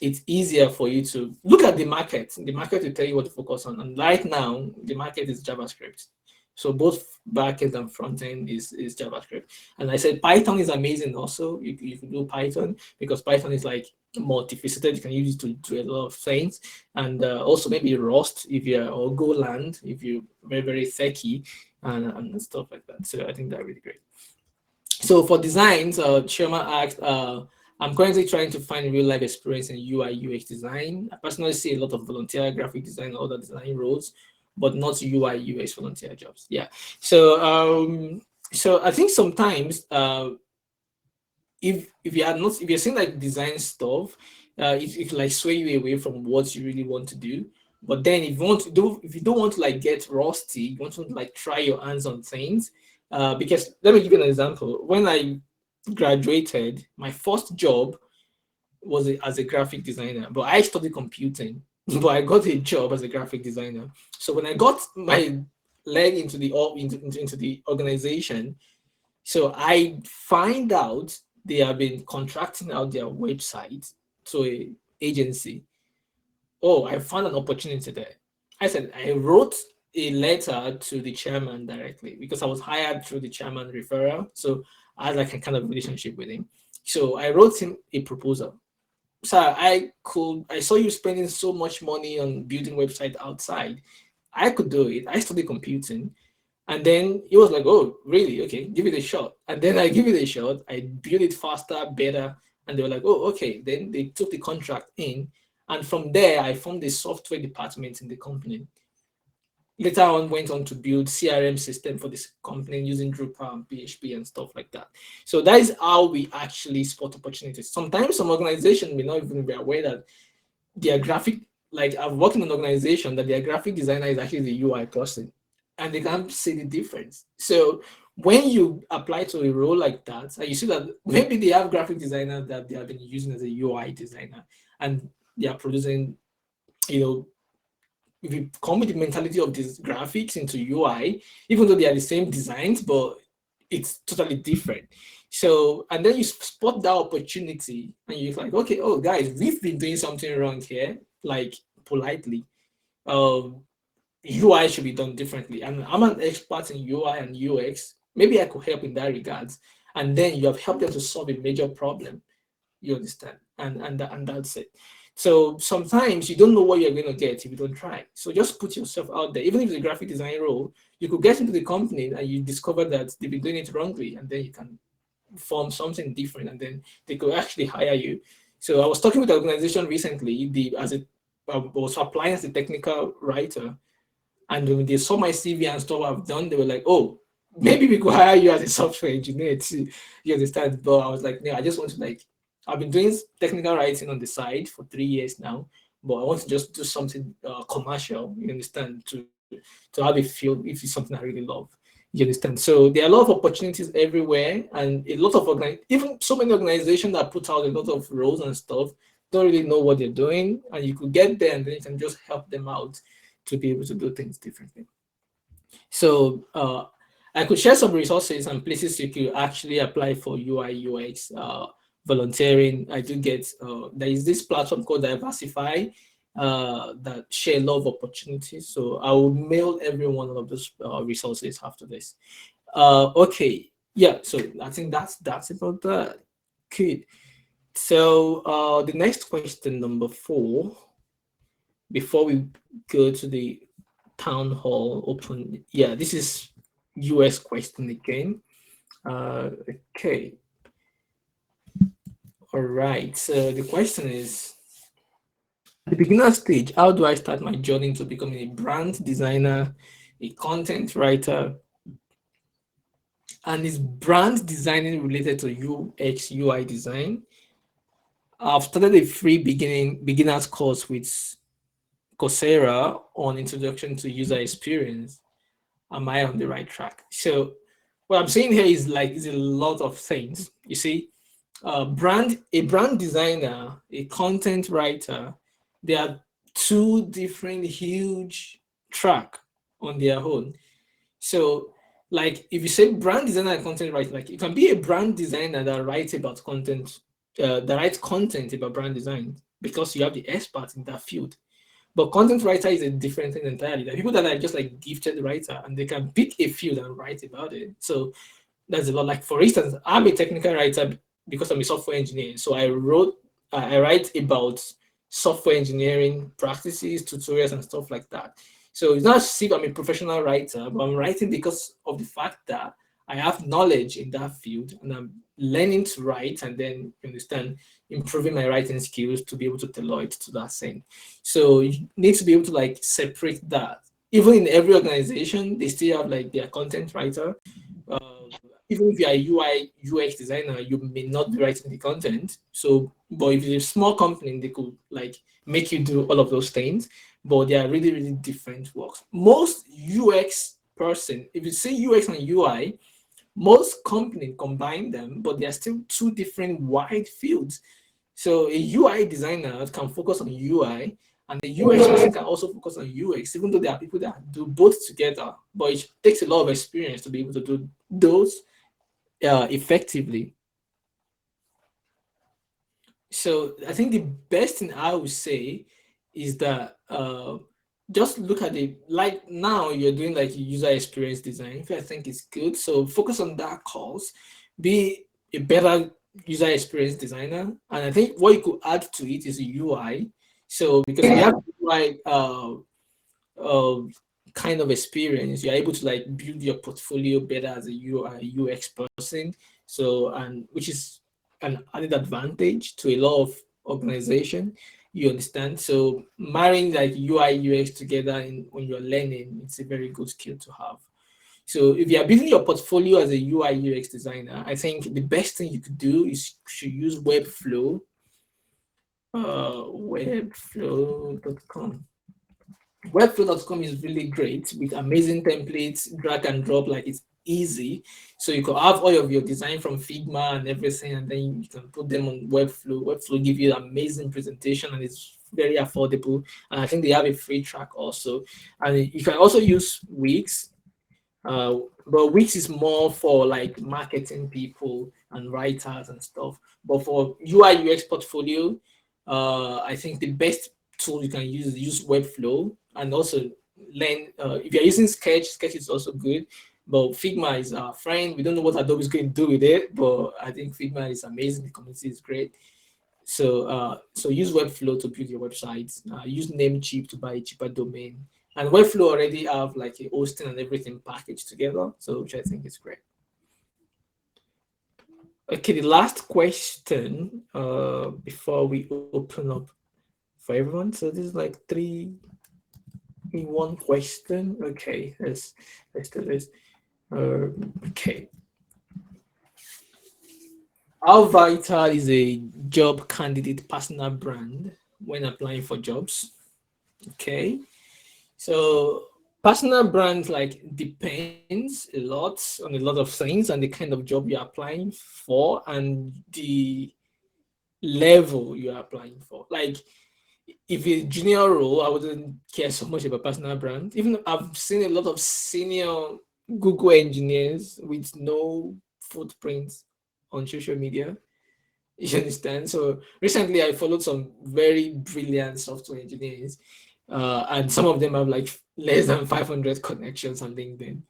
it's easier for you to look at the market. The market will tell you what to focus on. And right now, the market is JavaScript. So both backend and front end is JavaScript. And I said Python is amazing also. You can do Python because Python is like multifaceted. You can use it to do a lot of things. And also maybe Rust or Golang if you're very, very techy and stuff like that. So I think that's really great. So for designs, Sherman asked, I'm currently trying to find real life experience in UI UX design. I personally see a lot of volunteer graphic design and other design roles, but not UI UX volunteer jobs. Yeah. So I think sometimes if you're saying like design stuff, it can like sway you away from what you really want to do. But then if you don't want to like get rusty, you want to like try your hands on things. Because let me give you an example. When I graduated, my first job was as a graphic designer, but I studied computing, but I got a job as a graphic designer. So when I got my leg into the organization, so I find out they have been contracting out their website to an agency. Oh, I found an opportunity there. I wrote a letter to the chairman directly because I was hired through the chairman referral. So I had like a kind of relationship with him. So I wrote him a proposal. sir, I saw you spending so much money on building website outside. I could do it. I studied computing. And then he was like, oh, really? Okay, give it a shot. And then I give it a shot. I built it faster, better. And they were like, oh, okay. Then they took the contract in. And from there, I formed a software department in the company. Later on, went on to build CRM system for this company using Drupal and PHP and stuff like that. So that is how we actually spot opportunities. Sometimes some organization may not even be aware that their graphic, like I've worked in an organization that their graphic designer is actually the UI person, and they can't see the difference. So when you apply to a role like that, and you see that maybe they have graphic designer that they have been using as a UI designer, and they are producing, you know, if you come with the mentality of these graphics into UI, even though they are the same designs, but it's totally different. So, and then you spot that opportunity and you're like, okay, oh, guys, we've been doing something wrong here, like politely. Um, UI should be done differently. And I'm an expert in UI and UX. Maybe I could help in that regards. And then you have helped them to solve a major problem. You understand? And that's it. So sometimes you don't know what you're going to get if you don't try. So just put yourself out there. Even if it's a graphic design role, you could get into the company and you discover that they've been doing it wrongly, and then you can form something different, and then they could actually hire you. So I was talking with an organization recently. I was applying as a technical writer, and when they saw my CV and stuff I've done, they were like, "Oh, maybe we could hire you as a software engineer too." You understand? But I was like, "No, I just want to like, I've been doing technical writing on the side for 3 years now, but I want to just do something commercial. You understand? To have a feel if it's something I really love. You understand? So there are a lot of opportunities everywhere, and a lot of even so many organizations that put out a lot of roles and stuff don't really know what they're doing, and you could get there and then you can just help them out to be able to do things differently. So I could share some resources and places you could actually apply for UI UX volunteering. I do get there is this platform called Diversify that share a lot of opportunities. So I will mail every one of those resources after this. Okay, yeah. So I think that's about that. Good. So the next question, number 4, before we go to the town hall open. Yeah, this is US question again. Okay. All right. So the question is, at the beginner stage, how do I start my journey to becoming a brand designer, a content writer, and is brand designing related to UX UI design? I've started a free beginners course with Coursera on introduction to user experience. Am I on the right track? So what I'm saying here is a lot of things. You see, a brand designer, a content writer, they are two different huge track on their own. So like if you say brand designer and content writer, like you can be a brand designer that writes about content, that writes content about brand design because you have the expert in that field. But content writer is a different thing entirely. There are people that are just like gifted writer and they can pick a field and write about it. So that's a lot. Like for instance, I'm a technical writer because I'm a software engineer. So I write about software engineering practices, tutorials, and stuff like that. So it's not as if I'm a professional writer, but I'm writing because of the fact that I have knowledge in that field and I'm learning to write, and then you understand, improving my writing skills to be able to tailor it to that thing. So you need to be able to like separate that. Even in every organization, they still have like their content writer. Even if you're a UI UX designer, you may not be writing the content. So, but if it's a small company, they could like make you do all of those things. But they are really, really different works. Most UX person, if you say UX and UI, most companies combine them, but they are still two different wide fields. So a UI designer can focus on UI, and the UX person can also focus on UX, even though there are people that do both together. But it takes a lot of experience to be able to do those effectively. So I think the best thing I would say is that just look at it like now you're doing like user experience design. If I think it's good, so focus on that cause. Be a better user experience designer, and I think what you could add to it is a UI. So because if you have UI uh, kind of experience, you're able to like build your portfolio better as a UI UX person. So, and which is an added advantage to a lot of organization. You understand? So marrying like UI UX together in when you're learning, it's a very good skill to have. So if you are building your portfolio as a UI UX designer, I think the best thing you could do is to use webflow.com. Webflow.com is really great with amazing templates, drag and drop, like it's easy. So you could have all of your design from Figma and everything, and then you can put them on Webflow. Webflow give you an amazing presentation and it's very affordable. And I think they have a free track also. And you can also use Wix, but Wix is more for like marketing people and writers and stuff. But for UI UX portfolio, I think the best tool you can use is use Webflow, and also learn. If you're using Sketch, Sketch is also good. But Figma is our friend. We don't know what Adobe is going to do with it, but I think Figma is amazing. The community is great. So use Webflow to build your websites. Use Namecheap to buy a cheaper domain. And Webflow already have like a hosting and everything packaged together, so which I think is great. Okay, the last question before we open up for everyone. So this is like three in one question. Okay, let's do this. Okay, how vital is a job candidate personal brand when applying for jobs? Okay, so personal brand like depends a lot on a lot of things and the kind of job you're applying for and the level you're applying for. Like if it's junior role, I wouldn't care so much about personal brand. Even I've seen a lot of senior Google engineers with no footprint on social media. You understand? So recently, I followed some very brilliant software engineers, and some of them have like less than 500 connections on LinkedIn.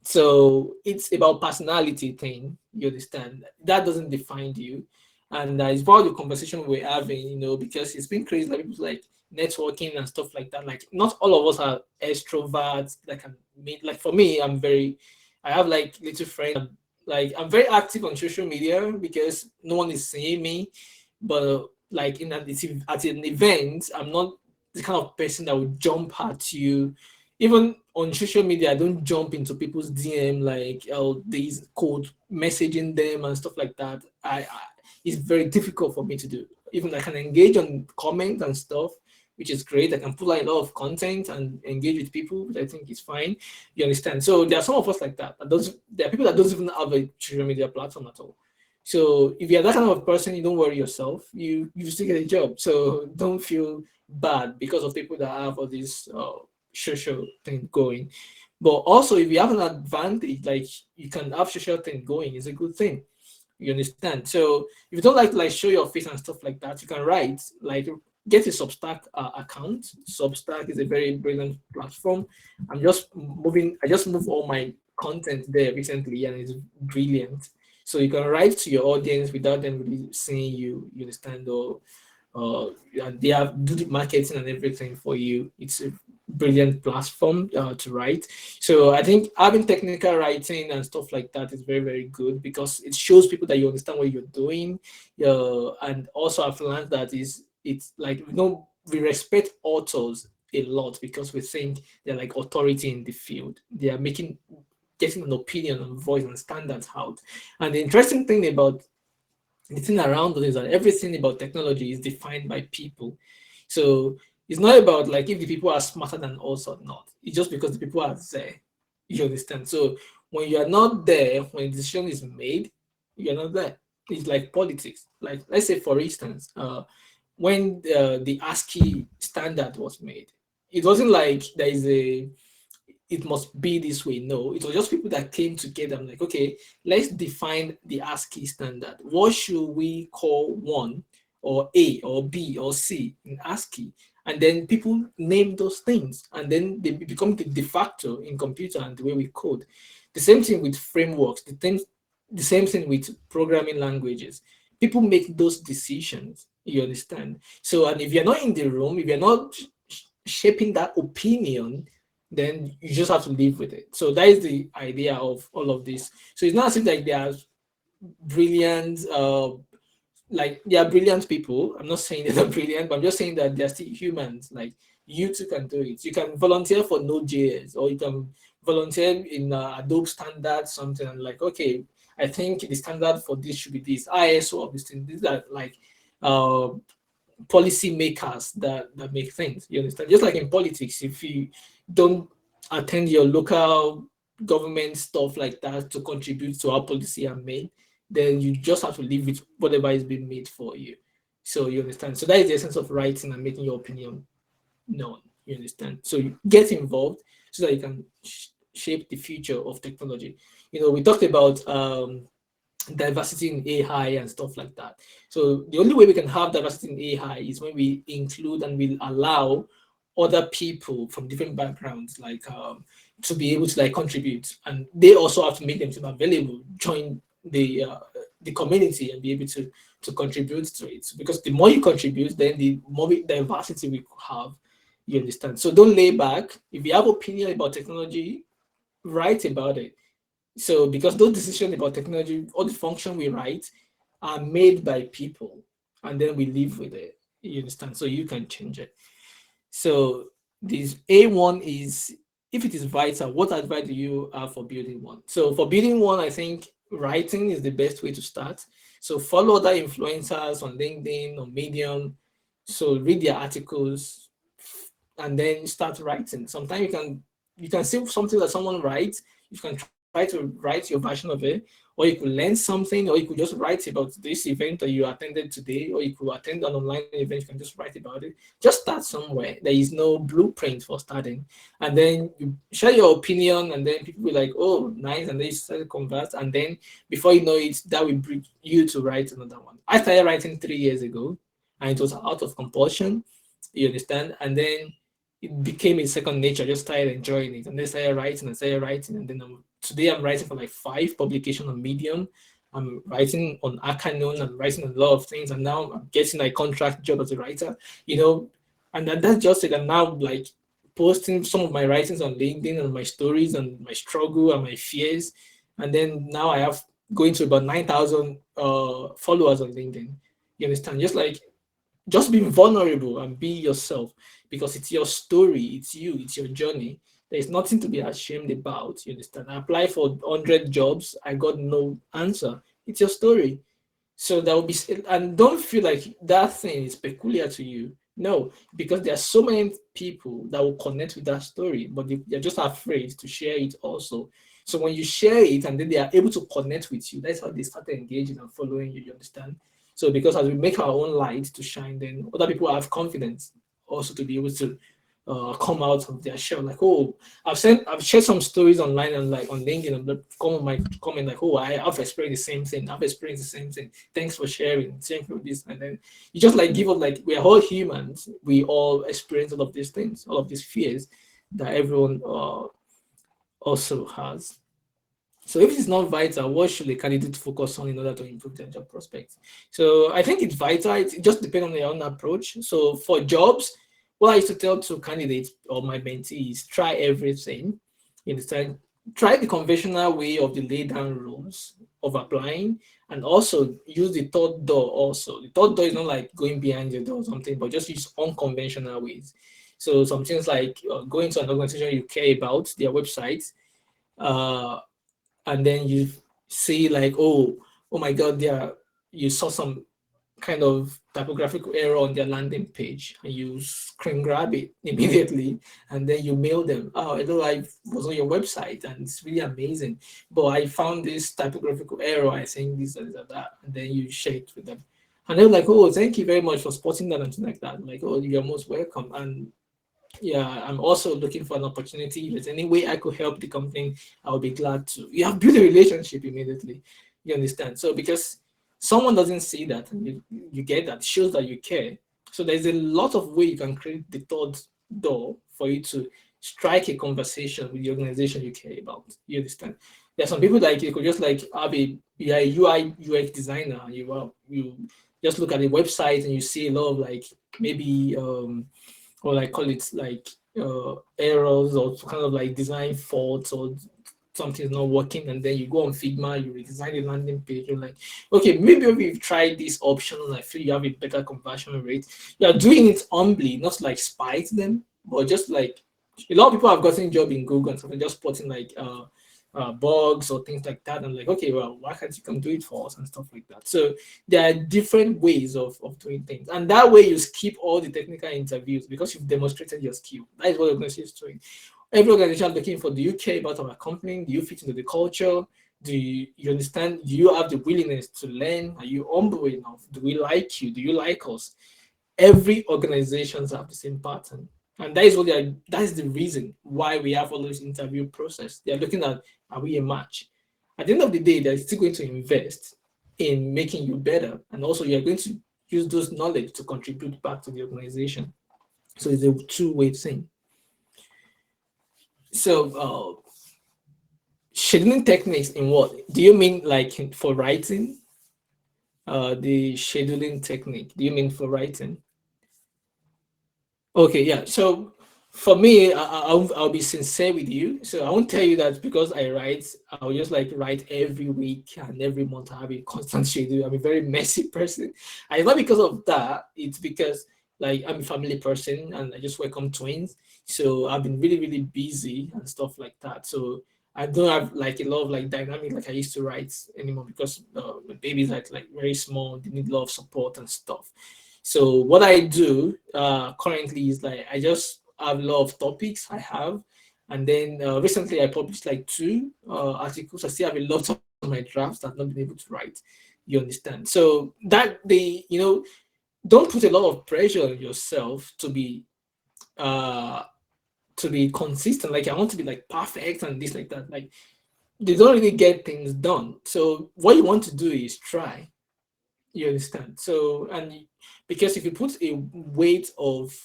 So it's about personality thing. You understand? That doesn't define you, and it's about the conversation we're having. Because it's been crazy. Like people like networking and stuff like that. Like not all of us are extroverts. Like for me, I have like little friends. Like I'm very active on social media because no one is seeing me, but like at an event, I'm not the kind of person that would jump at you. Even on social media, I don't jump into people's DM like these code messaging them and stuff like that. It's very difficult for me to do. Even I can engage on comments and stuff, which is great. I can put like a lot of content and engage with people, which I think is fine. You understand? So there are some of us like that. There are people that don't even have a social media platform at all. So if you're that kind of person, you don't worry yourself. You still get a job. So don't feel bad because of people that have all this social thing going. But also, if you have an advantage, like you can have social thing going, it's a good thing. You understand? So if you don't like show your face and stuff like that, you can write like get a Substack account. Substack is a very brilliant platform. I just moved all my content there recently, and it's brilliant. So you can write to your audience without them really seeing you. You understand? Or and they have do the marketing and everything for you. It's a brilliant platform to write. So I think having technical writing and stuff like that is very, very good because it shows people that you understand what you're doing. And also I've learned that it's like we respect authors a lot because we think they're like authority in the field. They are getting an opinion and voice and standards out. And the interesting thing about the thing around us is that everything about technology is defined by people. So it's not about like if the people are smarter than us or not. It's just because the people are there. You understand? So when you are not there, when a decision is made, you're not there. It's like politics. Like let's say for instance, when the ASCII standard was made, it wasn't like there is a it must be this way. No, it was just people that came together. I'm like, okay, let's define the ASCII standard. What should we call one or A or B or C in ASCII? And then people name those things and then they become the de facto in computer and the way we code. The same thing with frameworks. The things The same thing with programming languages. People make those decisions. You understand? So, and if you're not in the room, if you're not shaping that opinion, then you just have to live with it. So that is the idea of all of this. So it's not as if like they are brilliant, like they are brilliant people. I'm not saying they're not brilliant, but I'm just saying that they're still humans. Like you too can do it. You can volunteer for Node.js, or you can volunteer in Adobe standard something, and like, okay, I think the standard for this should be this ISO of this thing. These are like uh policy makers that make things. You understand? Just like in politics, if you don't attend your local government stuff like that to contribute to how policy are made, then you just have to live with whatever is being made for you. So you understand? So that is the essence of writing and making your opinion known. You understand? So you get involved so that you can shape the future of technology. You know, we talked about diversity in AI and stuff like that. So the only way we can have diversity in AI is when we include and we allow other people from different backgrounds, like to be able to like contribute, and they also have to make themselves available, join the community, and be able to contribute to it. Because the more you contribute, then the more diversity we have. You understand? So don't lay back. If you have opinion about technology, write about it. So because those decisions about technology, all the function we write are made by people, and then we live with it. You understand? So you can change it. So this A1 is, if it is vital, what advice do you have for building one? So for building one, I think writing is the best way to start. So follow other influencers on LinkedIn or Medium. So read their articles and then start writing. Sometimes you can see something that someone writes, you can try to write your version of it, or you could learn something, or you could just write about this event that you attended today, or you could attend an online event, you can just write about it. Just start somewhere. There is no blueprint for starting. And then you share your opinion, and then people will like, oh, nice, and they start to converse, and then before you know it, that will bring you to write another one. I started writing 3 years ago, and it was out of compulsion, you understand? And then it became a second nature. I just started enjoying it, and then started writing, and then today I'm writing for like 5 publications on Medium. I'm writing on Akanon, I'm writing a lot of things, and now I'm getting a contract job as a writer, you know, and that's just it. I'm now like posting some of my writings on LinkedIn and my stories and my struggle and my fears, and then now I have going to about 9,000 followers on LinkedIn. You understand? Just be vulnerable and be yourself, because it's your story, it's you, it's your journey. There's nothing to be ashamed about. You understand? I applied for 100 jobs, I got no answer. It's your story. So that will be, and don't feel like that thing is peculiar to you. No, because there are so many people that will connect with that story, but they're just afraid to share it also. So when you share it and then they are able to connect with you, that's how they start engaging and following you. You understand? So because as we make our own light to shine, then other people have confidence also to be able to come out of their shell. Like, oh, I've shared some stories online and like on LinkedIn, and come my comment like, oh, I've experienced the same thing. I've experienced the same thing. Thanks for sharing. Same for this, and then you just like give up. Like we're all humans. We all experience all of these things, all of these fears that everyone also has. So if it's not vital, what should a candidate focus on in order to improve their job prospects? So I think it's vital. It just depends on their own approach. So for jobs, what I used to tell to candidates or my mentees, try everything. You understand? Try the conventional way of the lay down rules of applying, and also use the third door also. The third door is not like going behind the door or something, but just use unconventional ways. So some things like going to an organization you care about, their website, uh, and then you see like, oh my god, you saw some kind of typographical error on their landing page, and you screen grab it immediately, and then you mail them, oh, hello, I was on your website and it's really amazing, but I found this typographical error, I think this and that, and then you share it with them, and they're like, oh, thank you very much for spotting that and things like that, like, oh, you're most welcome. And yeah, I'm also looking for an opportunity. If there's any way I could help the company, I'll be glad to. You have built a relationship immediately. You understand? So because someone doesn't see that, and you get that, shows that you care. So there's a lot of way you can create the third door for you to strike a conversation with the organization you care about. You understand? There are some people like you could just like have a you're a UI UX designer. You just look at the website and you see a lot of like maybe or like call it like errors or kind of like design faults or something's not working, and then you go on Figma, you redesign the landing page. You're like, okay, maybe we've tried this option and I feel you have a better conversion rate. You're doing it humbly, not like spite them, but just like a lot of people have gotten job in Google and something just putting like bugs or things like that. And like, okay, well, why can't you come do it for us and stuff like that? So there are different ways of doing things. And that way you skip all the technical interviews because you've demonstrated your skill. That is what organization is doing. Every organization is looking for, do you care about our company? Do you fit into the culture? You understand? Do you have the willingness to learn? Are you humble enough? Do we like you? Do you like us? Every organizations have the same pattern. And that is what they are, that is the reason why we have all this interview process. They are looking at, are we a match? At the end of the day, they're still going to invest in making you better. And also you're going to use those knowledge to contribute back to the organization. So it's a two-way thing. So scheduling techniques in what? Do you mean like for writing? The scheduling technique. Do you mean for writing? Okay, yeah. So for me, I'll be sincere with you. So I won't tell you that because I write, I'll just like write every week and every month. I have a constant schedule. I'm a very messy person. And it's not because of that. It's because like I'm a family person and I just welcome twins. So I've been really, really busy and stuff like that. So I don't have like a lot of like dynamic like I used to write anymore because my babies are like very small. They need a lot of support and stuff. So what I do currently is like I just have a lot of topics I have, and then recently I published like two articles. I still have a lot of my drafts that I've not been able to write. You understand? So that don't put a lot of pressure on yourself uh to be consistent. Like I want to be like perfect and this like that. Like they don't really get things done. So what you want to do is try. You understand? So, because if you put a weight of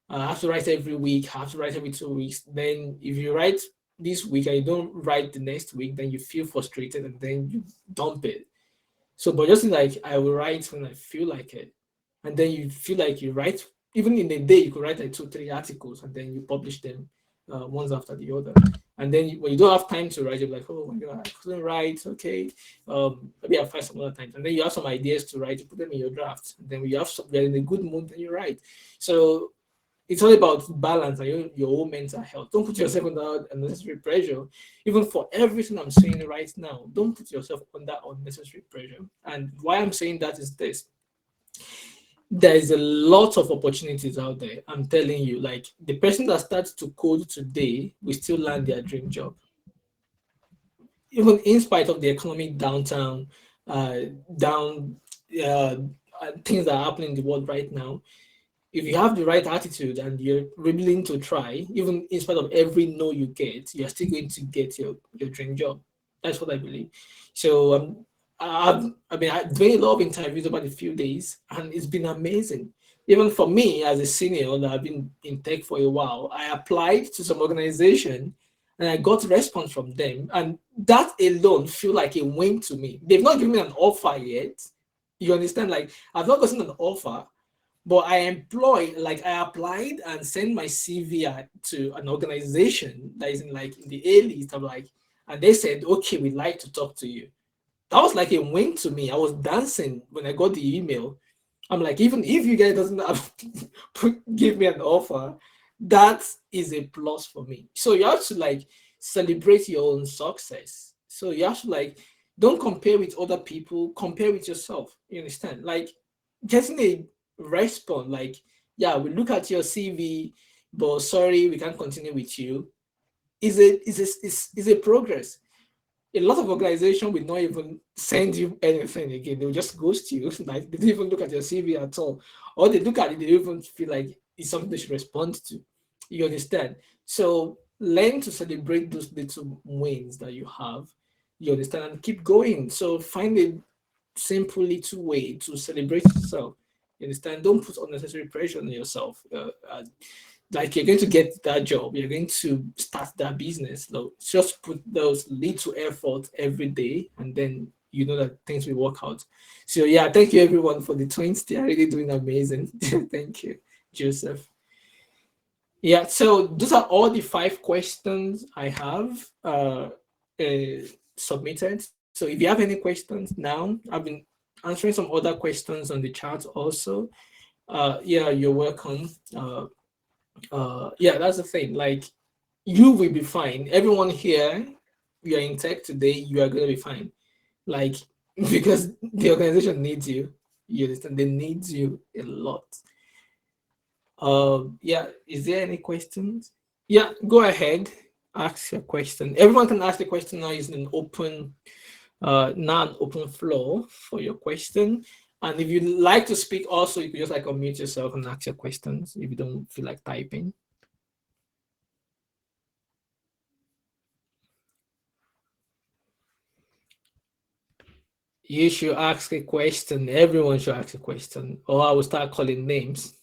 I have to write every week, I have to write every 2 weeks, then if you write this week and you don't write the next week, then you feel frustrated and then you dump it. So, but just like I will write when I feel like it, and then you feel like you write even in a day, you could write like 2, 3 articles and then you publish them ones after the other. And then when you don't have time to write, you're like, oh my god, I couldn't write. Okay, maybe I'll find some other time. And then you have some ideas to write, you put them in your drafts. And then when you have some, you're in a good mood, then you write. So it's all about balance and your own mental health. Don't put yourself under unnecessary pressure. Even for everything I'm saying right now, don't put yourself under unnecessary pressure. And why I'm saying that is this: there is a lot of opportunities out there. I'm telling you, like the person that starts to code today will still land their dream job, even in spite of the economic downtown, uh, down things that are happening in the world right now. If you have the right attitude and you're willing to try, even in spite of every no you get, you're still going to get your dream job. That's what I believe. So I've been doing a lot of interviews over the few days, and it's been amazing. Even for me as a senior that I've been in tech for a while, I applied to some organization and I got response from them, and that alone feel like a win to me. They've not given me an offer yet. You understand? Like I've not gotten an offer, but like I applied and sent my CV to an organization that is in like in the A list. I'm like, and they said, okay, we'd like to talk to you. That was like a win to me. I was dancing when I got the email. I'm like, even if you guys doesn't have give me an offer, that is a plus for me. So you have to like celebrate your own success. So you have to like don't compare with other people, compare with yourself. You understand? Like getting a response like, yeah, we look at your CV, but sorry, we can't continue with you, is a progress. A lot of organizations will not even send you anything again. They'll just ghost you. Like they don't even look at your CV at all. Or they look at it, they don't even feel like it's something they should respond to. You understand? So learn to celebrate those little wins that you have. You understand? And keep going. So find a simple little way to celebrate yourself. You understand? Don't put unnecessary pressure on yourself. like you're going to get that job, you're going to start that business. So just put those little effort every day, and then you know that things will work out. So yeah, thank you everyone for the twins. They are really doing amazing. Thank you, Joseph. Yeah, so those are all the 5 questions I have submitted. So if you have any questions now, I've been answering some other questions on the chat also. Yeah, you're welcome. Yeah, that's the thing. Like, you will be fine. Everyone here, you are in tech today, you are gonna be fine. Like, because the organization needs you. You understand? They need you a lot. Yeah, is there any questions? Yeah, go ahead. Ask your question. Everyone can ask the question now using an open, non-open floor for your question. And if you'd like to speak also, you can just like unmute yourself and ask your questions if you don't feel like typing. You should ask a question. Everyone should ask a question, or I will start calling names.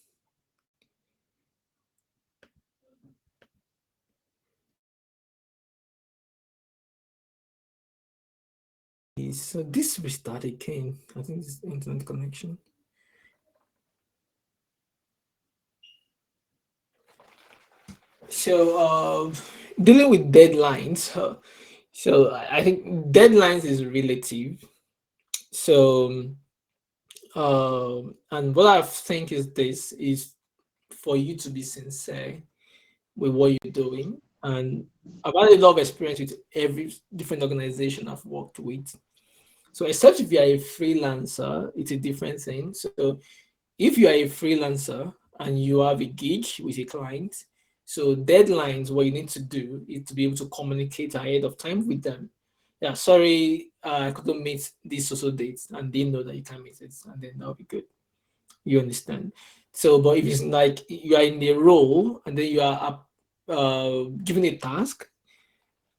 So this restart again. I think it's internet connection. So dealing with deadlines. So I think deadlines is relative. So and what I think is this is for you to be sincere with what you're doing. And I've had a lot of experience with every different organization I've worked with. So except if you are a freelancer, it's a different thing. So if you are a freelancer and you have a gig with a client, so deadlines, what you need to do is to be able to communicate ahead of time with them. Yeah, sorry, I couldn't meet this social dates, and they know that you can meet it, and then that'll be good. You understand? So, but if it's like you are in a role and then you are given a task,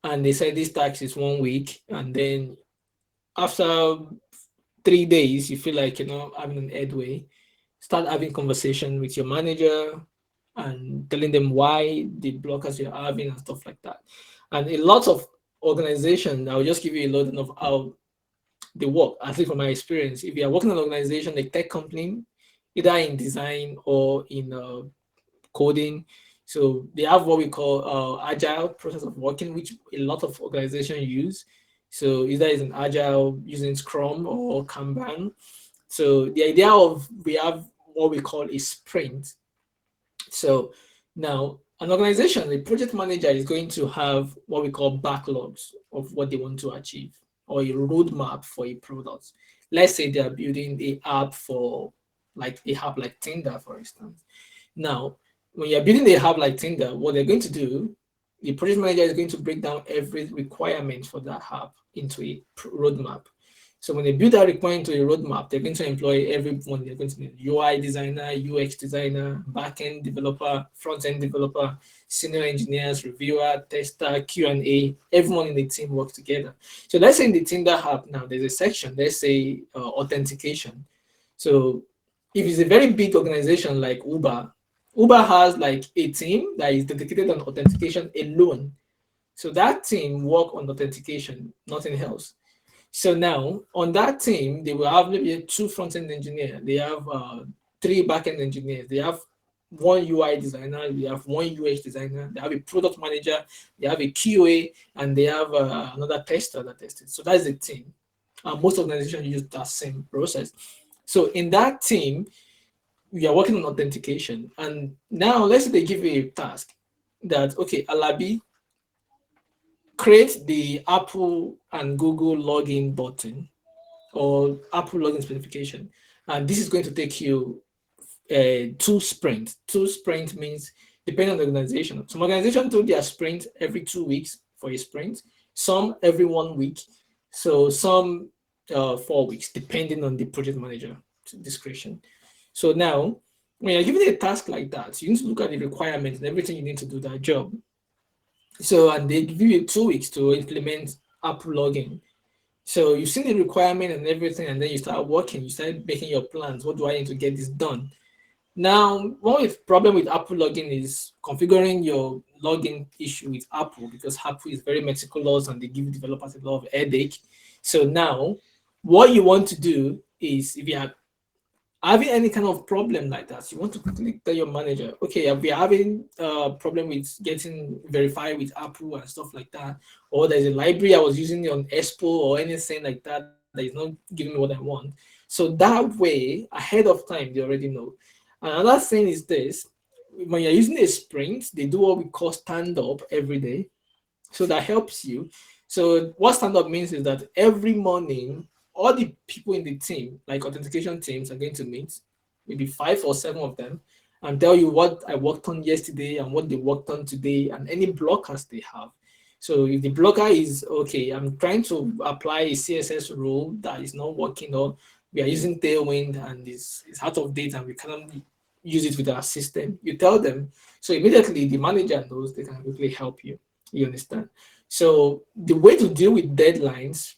and they say this task is 1 week, and then after 3 days, you feel like you're not having an headway, start having conversation with your manager and telling them why the blockers you're having and stuff like that. And a lot of organizations, I'll just give you a lot of how they work, at least from my experience. If you are working in an organization, like tech company, either in design or in coding, so they have what we call agile process of working, which a lot of organizations use. So either it's an agile using Scrum or Kanban. So the idea of we have what we call a sprint. So now an organization, the project manager is going to have what we call backlogs of what they want to achieve or a roadmap for a product. Let's say they are building a app for like a app like Tinder, for instance. Now, when you're building a app like Tinder, what they're going to do, the project manager is going to break down every requirement for that app into a roadmap. So when they build that requirement to a roadmap, they're going to employ everyone. They're going to need UI designer, UX designer, backend developer, front-end developer, senior engineers, reviewer, tester, Q&A. Everyone in the team works together. So let's say in the Tinder app now, there's a section, let's say authentication. So if it's a very big organization like Uber, Uber has like a team that is dedicated on authentication alone. So that team work on authentication, nothing else. So now on that team, they will have maybe 2 front-end engineers. They have 3 back-end engineers. They have 1 UI designer. They have 1 UX designer. They have a product manager. They have a QA, and they have another tester that tested. So that's the team. Most organizations use that same process. So in that team, we are working on authentication. And now let's say they give you a task that, okay, Alabi, create the Apple and Google login button or Apple login specification. And this is going to take you 2 sprints. 2 sprints means depending on the organization. Some organizations do their sprint every 2 weeks for a sprint, some every 1 week. So some 4 weeks, depending on the project manager discretion. So now, when you're given a task like that, you need to look at the requirements and everything you need to do that job. So, and they give you 2 weeks to implement Apple login. So you've seen the requirement and everything, and then you start working, you start making your plans. What do I need to get this done? Now, one problem with Apple login is configuring your login issue with Apple, because Apple is very meticulous and they give developers a lot of headache. So now, what you want to do is, if you are having any kind of problem like that, you want to quickly tell your manager, okay, we are having a problem with getting verified with Apple and stuff like that, or there's a library I was using on Expo or anything like that that is not giving me what I want. So that way, ahead of time, they already know. Another thing is this: when you're using a sprint, they do what we call stand up every day. So that helps you. So what stand up means is that every morning, all the people in the team, like authentication teams, are going to meet, maybe 5 or 7 of them, and tell you what I worked on yesterday and what they worked on today and any blockers they have. So if the blocker is okay, I'm trying to apply a CSS rule that is not working, or we are using Tailwind and it's out of date and we cannot use it with our system, you tell them. So immediately the manager knows they can quickly help you. You understand? So the way to deal with deadlines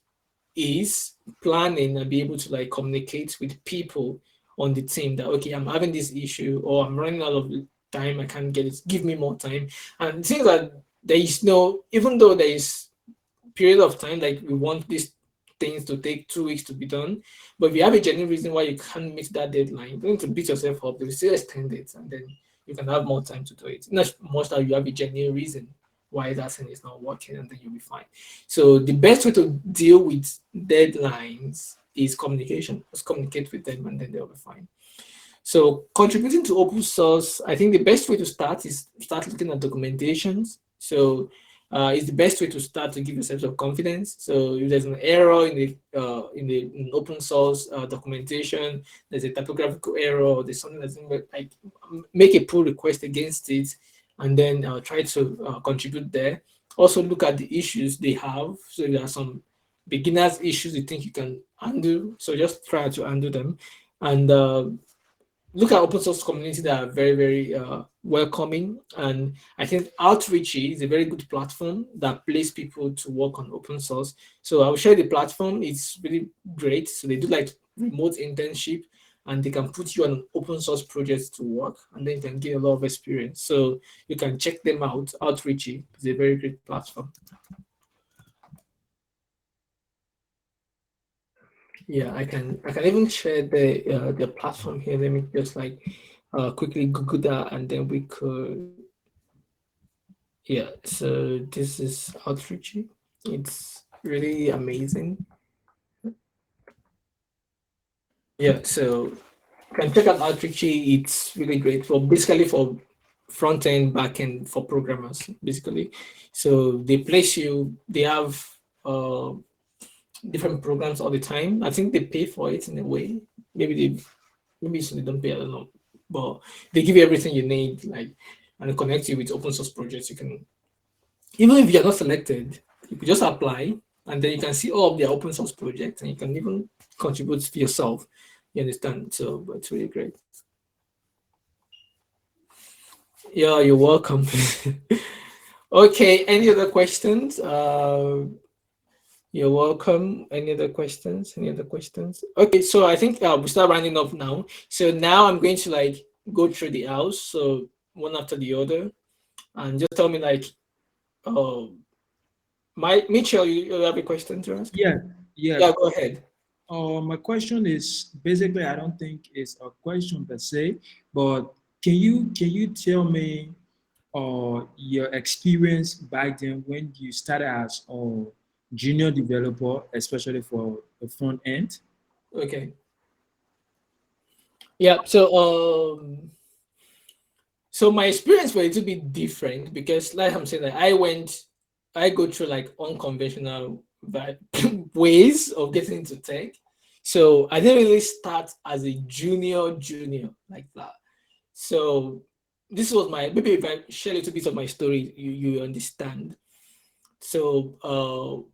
is planning and be able to like communicate with people on the team that, okay, I'm having this issue or I'm running out of time, I can't get it, give me more time. And things that there is no, even though there is period of time, like we want these things to take 2 weeks to be done, but if you have a genuine reason why you can't meet that deadline, you don't need to beat yourself up. You still extend it, and then you can have more time to do it. Not much that you have a genuine reason why that thing is not working, and then you'll be fine. So the best way to deal with deadlines is communication. Just communicate with them, and then they'll be fine. So contributing to open source, I think the best way to start is start looking at documentations. So it's the best way to start to give yourself some confidence. So if there's an error in open source documentation, there's a typographical error, or there's something that's like, make a pull request against it, and then try to contribute there. Also look at the issues they have. So there are some beginners issues you think you can handle, so just try to handle them. And look at open source community that are very, very welcoming. And I think Outreach is a very good platform that places people to work on open source. So I will share the platform. It's really great. So they do like remote internship, and they can put you on open source projects to work, and then you can get a lot of experience. So you can check them out. Outreach is a very great platform. Yeah, I can even share the platform here. Let me just like quickly Google that, and then we could. Yeah, so this is Outreach. It's really amazing. Yeah, so you can check out Outreach. It's really great for basically for front end, back end for programmers, basically. So they place you. They have uh, different programs all the time. I think they pay for it in a way. Maybe maybe they don't pay. I don't know, but they give you everything you need, like, and connect you with open source projects. You can, even if you're not selected, you could just apply, and then you can see all of their open source projects, and you can even contribute to yourself. You understand? So it's really great. Yeah, you're welcome. Okay, any other questions? You're welcome. Any other questions? Any other questions? Okay, so I think we start rounding up now. So now I'm going to like go through the house, so one after the other, and just tell me like, uh, my Mitchell, you have a question to ask? Yeah, yeah. Yeah, go ahead. My question is basically I don't think it's a question per se, but can you tell me your experience back then when you started as a junior developer, especially for the front end? Okay. Yeah. So my experience was a little bit different because, like I'm saying, like I go through like unconventional ways of getting into tech. So I didn't really start as a junior like that. So this was my, maybe if I share a little bit of my story, you understand. So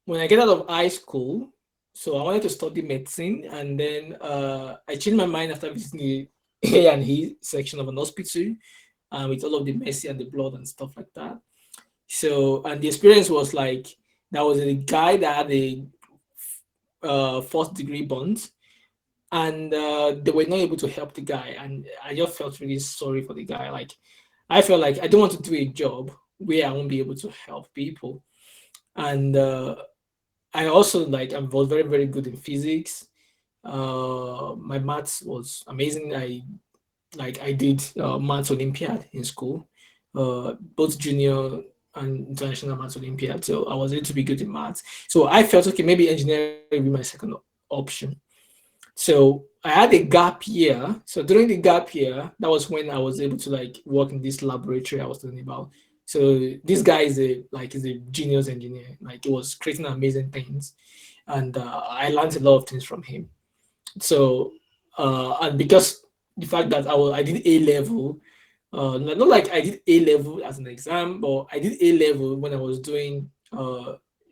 when I get out of high school, so I wanted to study medicine, and then I changed my mind after visiting the A&E section of an hospital, with all of the mercy and the blood and stuff like that. So, and the experience was like, there was a guy that had a 4th degree burns, and they were not able to help the guy, and I just felt really sorry for the guy. Like I felt like I don't want to do a job where I won't be able to help people. And I also like I was very very good in physics. My maths was amazing. I did maths Olympiad in school, both junior and international maths Olympiad. So I was able to be good in maths. So I felt okay, maybe engineering would be my second option. So I had a gap year. So during the gap year, that was when I was able to like work in this laboratory I was talking about. So this guy is a genius engineer. Like he was creating amazing things, and I learned a lot of things from him. So and because the fact that I did A level, not like I did A level as an exam, but I did A level when I was doing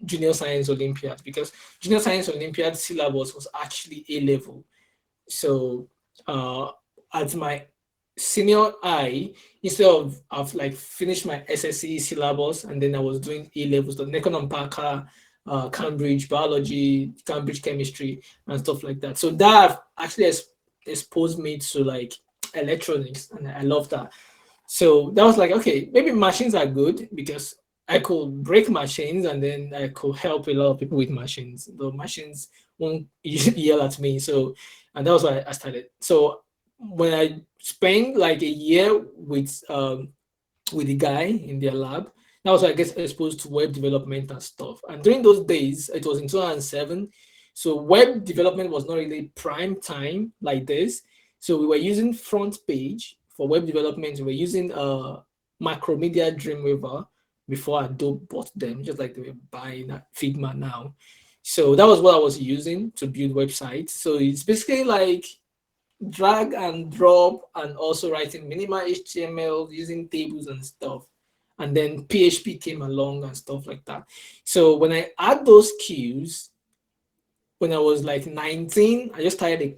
junior science Olympiad, because junior science Olympiad syllabus was actually A level. So uh, at my senior I, instead of like finish my SSC syllabus, and then I was doing A levels, the Necon and Parker, Cambridge biology, Cambridge chemistry, and stuff like that. So that actually exposed me to like electronics, and I love that. So that was like, okay, maybe machines are good because I could break machines and then I could help a lot of people with machines. The machines won't yell at me. So, and that was why I started. So when I spent like a year with the guy in their lab, that was why I get exposed to web development and stuff. And during those days, it was in 2007. So web development was not really prime time like this. So we were using front page for web development. We were using Macromedia Dreamweaver before Adobe bought them, just like they were buying Figma now. So that was what I was using to build websites. So it's basically like drag and drop, and also writing minimal HTML using tables and stuff. And then PHP came along and stuff like that. So when I add those skills, when I was like 19, I just started a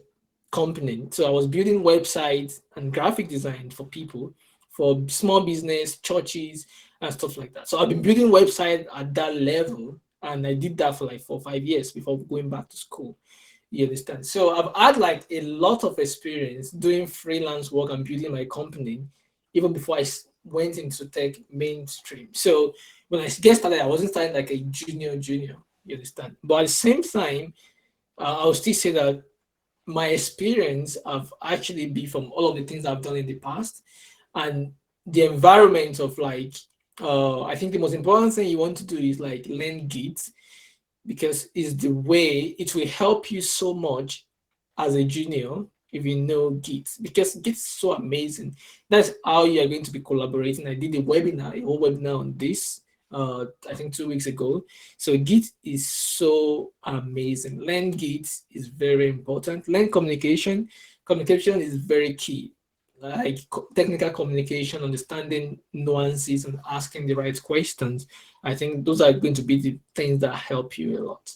company. So I was building websites and graphic design for people, for small business, churches, and stuff like that. So I've been building websites at that level, and I did that for like 4 or 5 years before going back to school. You understand? So I've had like a lot of experience doing freelance work and building my company, even before went into tech mainstream. So when I get started, I wasn't starting like a junior. You understand? But at the same time, I'll still say that my experience have actually been from all of the things I've done in the past, and the environment of like I think the most important thing you want to do is like learn Git, because it's the way it will help you so much as a junior if you know Git, because Git is so amazing. That's how you are going to be collaborating. I did a whole webinar on this, I think 2 weeks ago. So Git is so amazing. Learn Git is very important. Learn communication. Communication is very key. Like technical communication, understanding nuances, and asking the right questions. I think those are going to be the things that help you a lot.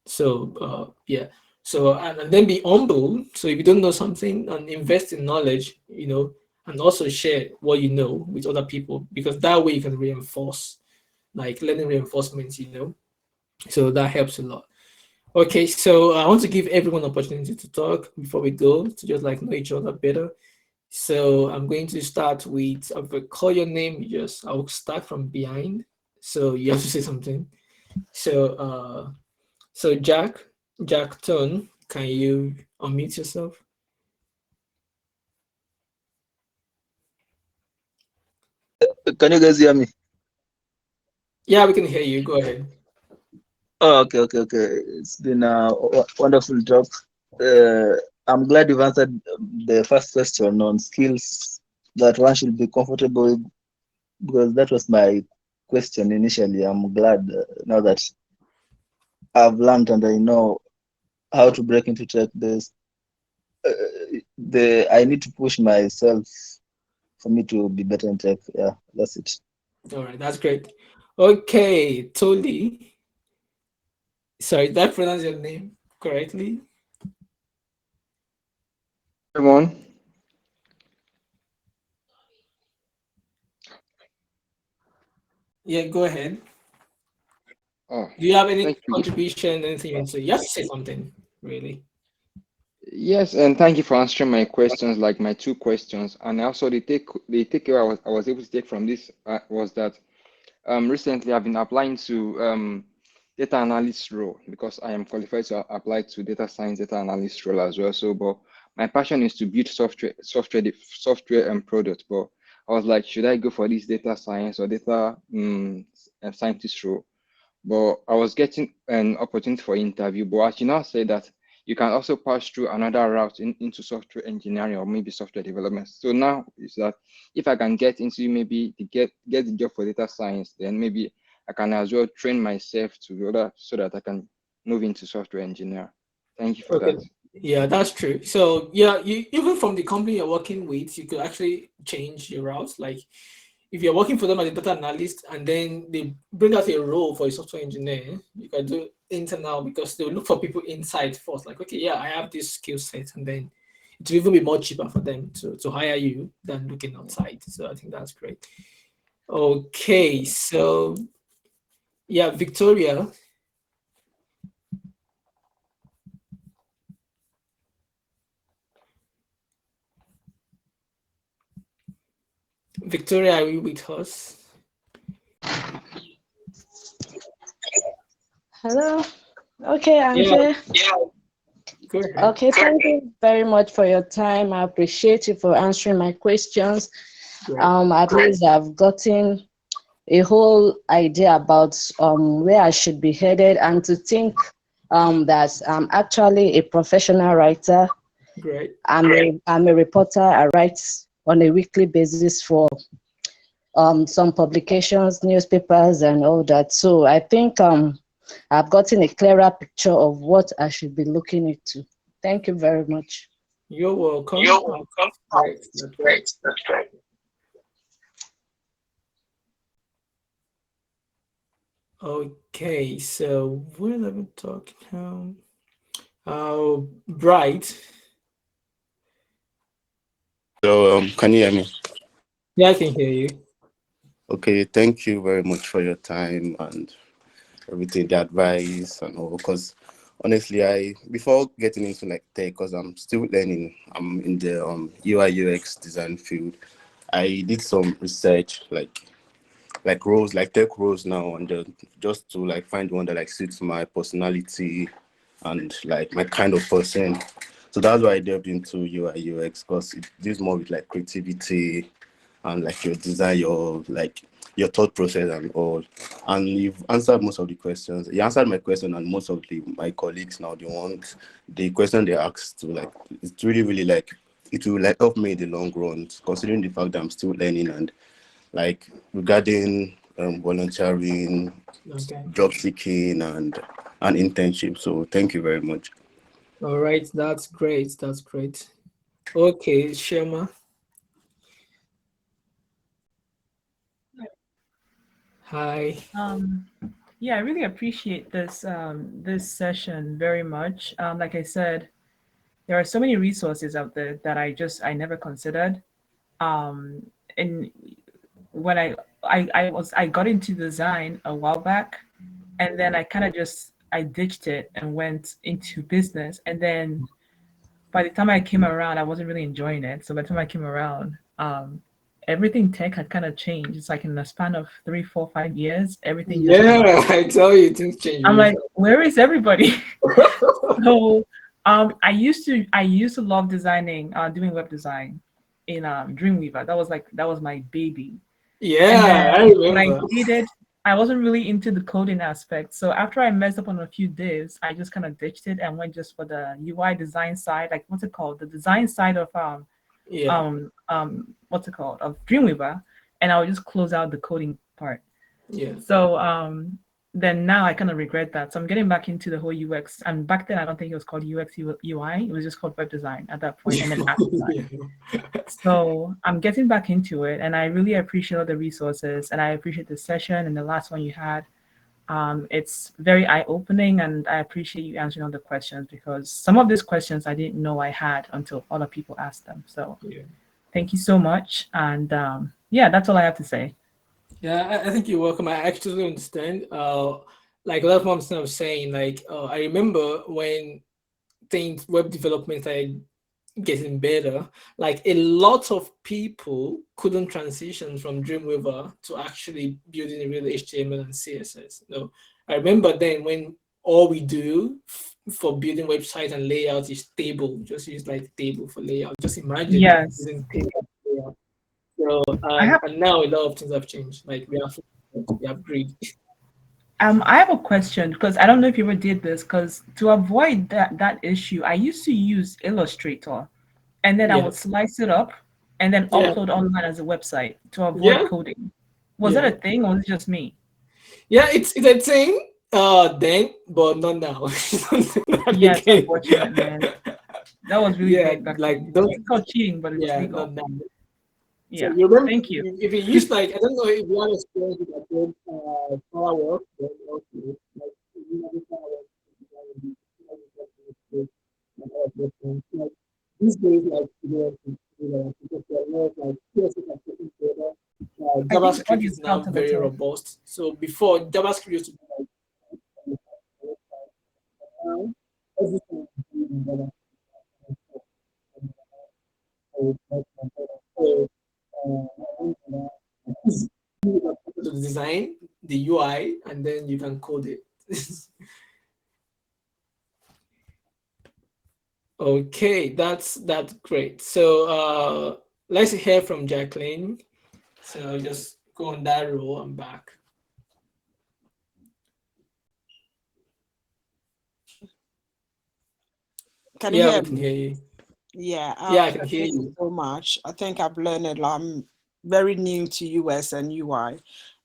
So yeah. So and then be humble. So if you don't know something, and invest in knowledge, and also share what you know with other people, because that way you can reinforce, like learning reinforcement. So that helps a lot. Okay, so I want to give everyone opportunity to talk before we go, to just like know each other better. So I'm going to start with, I will call your name. I'll start from behind. So you have to say something. So Jack Tone, can you unmute yourself? Can you guys hear me? Yeah, we can hear you. Go ahead. Oh, okay. It's been a wonderful talk. Uh, I'm glad you've answered the first question on skills that one should be comfortable with, because that was my question initially. I'm glad now that I've learned and I know how to break into tech. I need to push myself for me to be better in tech. Yeah, that's it. All right, that's great. Okay, Toli. Sorry, did I pronounce your name correctly? Everyone. Yeah, go ahead. Oh, Do you have any thank you. contribution, anything you want to say? You have to say something, really. Yes, and thank you for answering my questions, like my two questions. And also the takeaway I was able to take from this was that recently I've been applying to data analyst role because I am qualified to apply to data science, data analyst role as well. So, but my passion is to build software and product. But I was like, should I go for this data science or data scientist role? But I was getting an opportunity for interview. But as you now say that you can also pass through another route into software engineering or maybe software development. So now is that if I can get into maybe to get the job for data science, then maybe I can as well train myself to other so that I can move into software engineer. Thank you for Okay. that. Yeah, that's true. So yeah, you even from the company you're working with, you could actually change your routes. Like if you're working for them as a data analyst and then they bring out a role for a software engineer, you can do internal because they will look for people inside first. Like, okay, yeah, I have this skill set, and then it will even be more cheaper for them to hire you than looking outside. So I think that's great. Okay, so yeah, Victoria. Victoria, are you with us? Hello. Okay, I'm Yeah, here. go ahead. Okay, thank you very much for your time. I appreciate you for answering my questions. Great. At least I've gotten a whole idea about where I should be headed, and to think that I'm actually a professional writer. Great. I'm a reporter. I write on a weekly basis for some publications, newspapers, and all that. So I think I've gotten a clearer picture of what I should be looking into. Thank you very much. You're welcome. You're welcome. Great. That's great. Great, that's great. Okay, so what have we talking now? Bright. So, can you hear me? Yeah, I can hear you. Okay, thank you very much for your time and everything, the advice and all. Because honestly, I before getting into like tech, because I'm still learning, I'm in the UI UX design field. I did some research, like roles, like tech roles now, and just to like find one that like suits my personality and like my kind of person. So that's why I delved into UI UX because it deals more with like creativity and like your design, your thought process and all. And you've answered most of the questions. You answered my question and most of my colleagues now they want the question they asked to like it's really like it will like help me in the long run, considering the fact that I'm still learning and like regarding volunteering, Okay. job seeking and internship. So thank you very much. All right. That's great. That's great. Okay, Shema. Hi. Yeah, I really appreciate this session very much. Like I said, there are so many resources out there that I never considered. And when I got into design a while back, and then I kind of just I ditched it and went into business. And then by the time I came around, I wasn't really enjoying it. So by the time I came around, everything tech had kind of changed. It's like in the span of 3, 4, 5 years, everything just kind of. Yeah, I tell you, things change I'm really like, where is everybody? fast. So I used to love designing, doing web design in Dreamweaver. That was my baby. And Yeah, I then when I remember. did it, I wasn't really into the coding aspect. So after I messed up on a few divs, I just kind of ditched it and went just for the UI design side, like what's it called? The design side of Yeah, what's it called? Of Dreamweaver, and I would just close out the coding part. yeah. So then now I kind of regret that. So I'm getting back into the whole UX. And back then I don't think it was called UX UI. It was just called web design at that point, and then app design. Yeah. So I'm getting back into it, and I really appreciate all the resources, and I appreciate the session and the last one you had. It's very eye-opening, and I appreciate you answering all the questions because some of these questions I didn't know I had until other people asked them. So Yeah. thank you so much, and yeah, that's all I have to say. Yeah, I think you're welcome. I actually understand. Like a lot of moms I was saying, like I remember when things, web development are getting better. Like a lot of people couldn't transition from Dreamweaver to actually building a real HTML and CSS. No, I remember then when all we do for building website and layout is table. Just use like table for layout. Just imagine Yes. using table for layout. So I have and now a lot of things have changed. Like we have grid. I have a question because I don't know if you ever did this, because to avoid that issue, I used to use Illustrator, and then I Yeah, would slice it up and then yeah, upload online as a website to avoid yeah, coding. Was that yeah. a thing or was it just me? Yeah, it's a thing then, but not now. Not Yeah, it's again. unfortunate, man. That was really Yeah, great back then. like don't, It's called cheating, but it was yeah, legal. not now. So Yeah. you remember Thank you. if you use like, I don't know if you have experience with like firework, then okay, like you know the firework, like these days like because there are a lot of like CSS are getting better. I think the JavaScript audio is now felt a very little. robust. So before JavaScript used to be like now everything is in JavaScript. So, to design the UI and then you can code it. Okay, that's great. So let's hear from Jacqueline. So just go on that roll and back. Can you Yeah, hear we can me? hear you. Yeah, Yeah, I can hear thank you you. so much. I think I've learned a lot. I'm very new to US and UI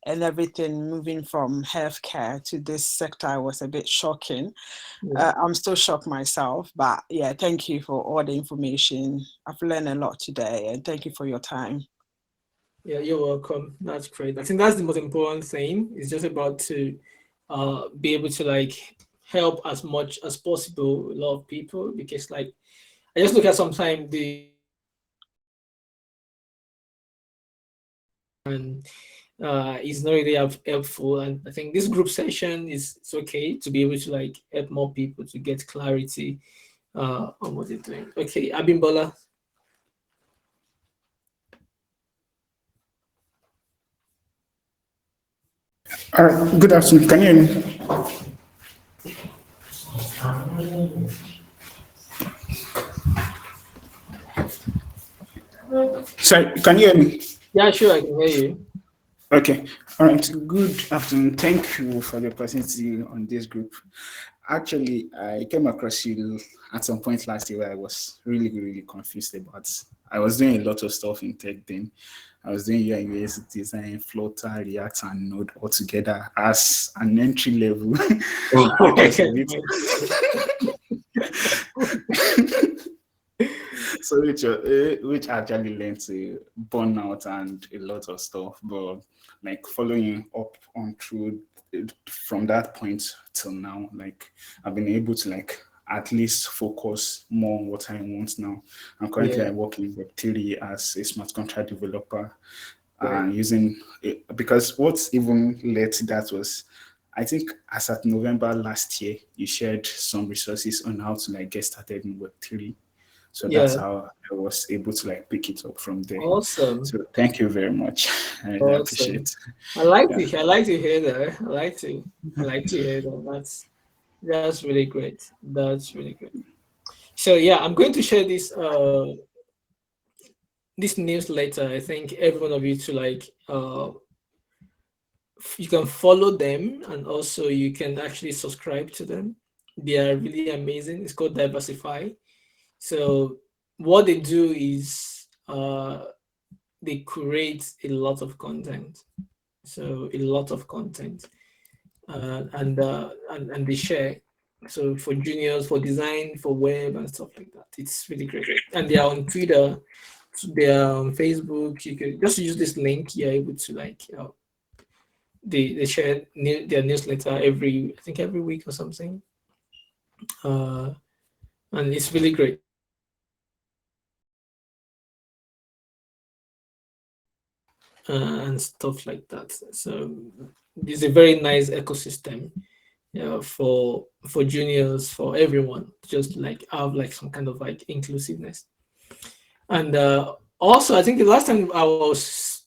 and everything moving from healthcare to this sector was a bit shocking. Yeah. I'm still shocked myself, but yeah, thank you for all the information. I've learned a lot today and thank you for your time. Yeah, you're welcome. That's great. I think that's the most important thing. It's just about to be able to like help as much as possible a lot of people because like I just look at sometimes the and it's not really helpful. And I think this group session is it's okay to be able to like help more people to get clarity on what they're doing. Okay, Abimbola. All right, good afternoon. Can you hear me? Sorry, can you hear me? Yeah, sure, I can hear you. Okay. All right. Good afternoon. Thank you for the opportunity on this group. Actually, I came across you at some point last year where I was really confused about. I was doing a lot of stuff in tech then. I was doing UI UX design, Flutter, React, and Node all together as an entry level. I was a bit so which actually led to burnout and a lot of stuff, but like following up on through from that point till now, like I've been able to like at least focus more on what I want now. And currently Yeah, I work in Web3 as a smart contract developer great. and using it, because what even led to that was I think as at November last year, you shared some resources on how to like get started in Web3. So that's Yeah, how I was able to like pick it up from there. awesome. So thank you very much. I really appreciate Awesome. it. Yeah. I like to hear that. I like to hear that. That's really great. That's really great. So yeah, I'm going to share this newsletter. I think every one of you to like you can follow them and also you can actually subscribe to them. They are really amazing. It's called Diversify. So what they do is they create a lot of content. So a lot of content, and they share. So for juniors, for design, for web and stuff like that, it's really great. And they are on Twitter, they are on Facebook. You can just use this link. You're able to like they share their newsletter every I think every week or something, uh, and it's really great. And stuff like that. So it's a very nice ecosystem for juniors, for everyone, just like have like some kind of like inclusiveness. And also, I think the last time I was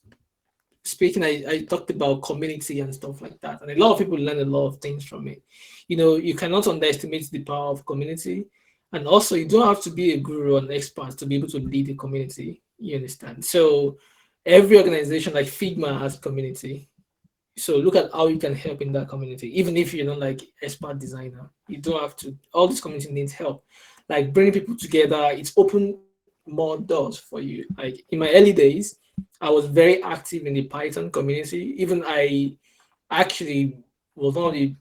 speaking, I talked about community and stuff like that. And a lot of people learn a lot of things from it. You cannot underestimate the power of community. And also, you don't have to be a guru or an expert to be able to lead a community. You understand? So, every organization like Figma has a community. So look at how you can help in that community, even if you're not like expert designer. You don't have to. All this community needs help, like bringing people together. It's open more doors for you. Like in my early days, I was very active in the Python community. Even I actually was one of the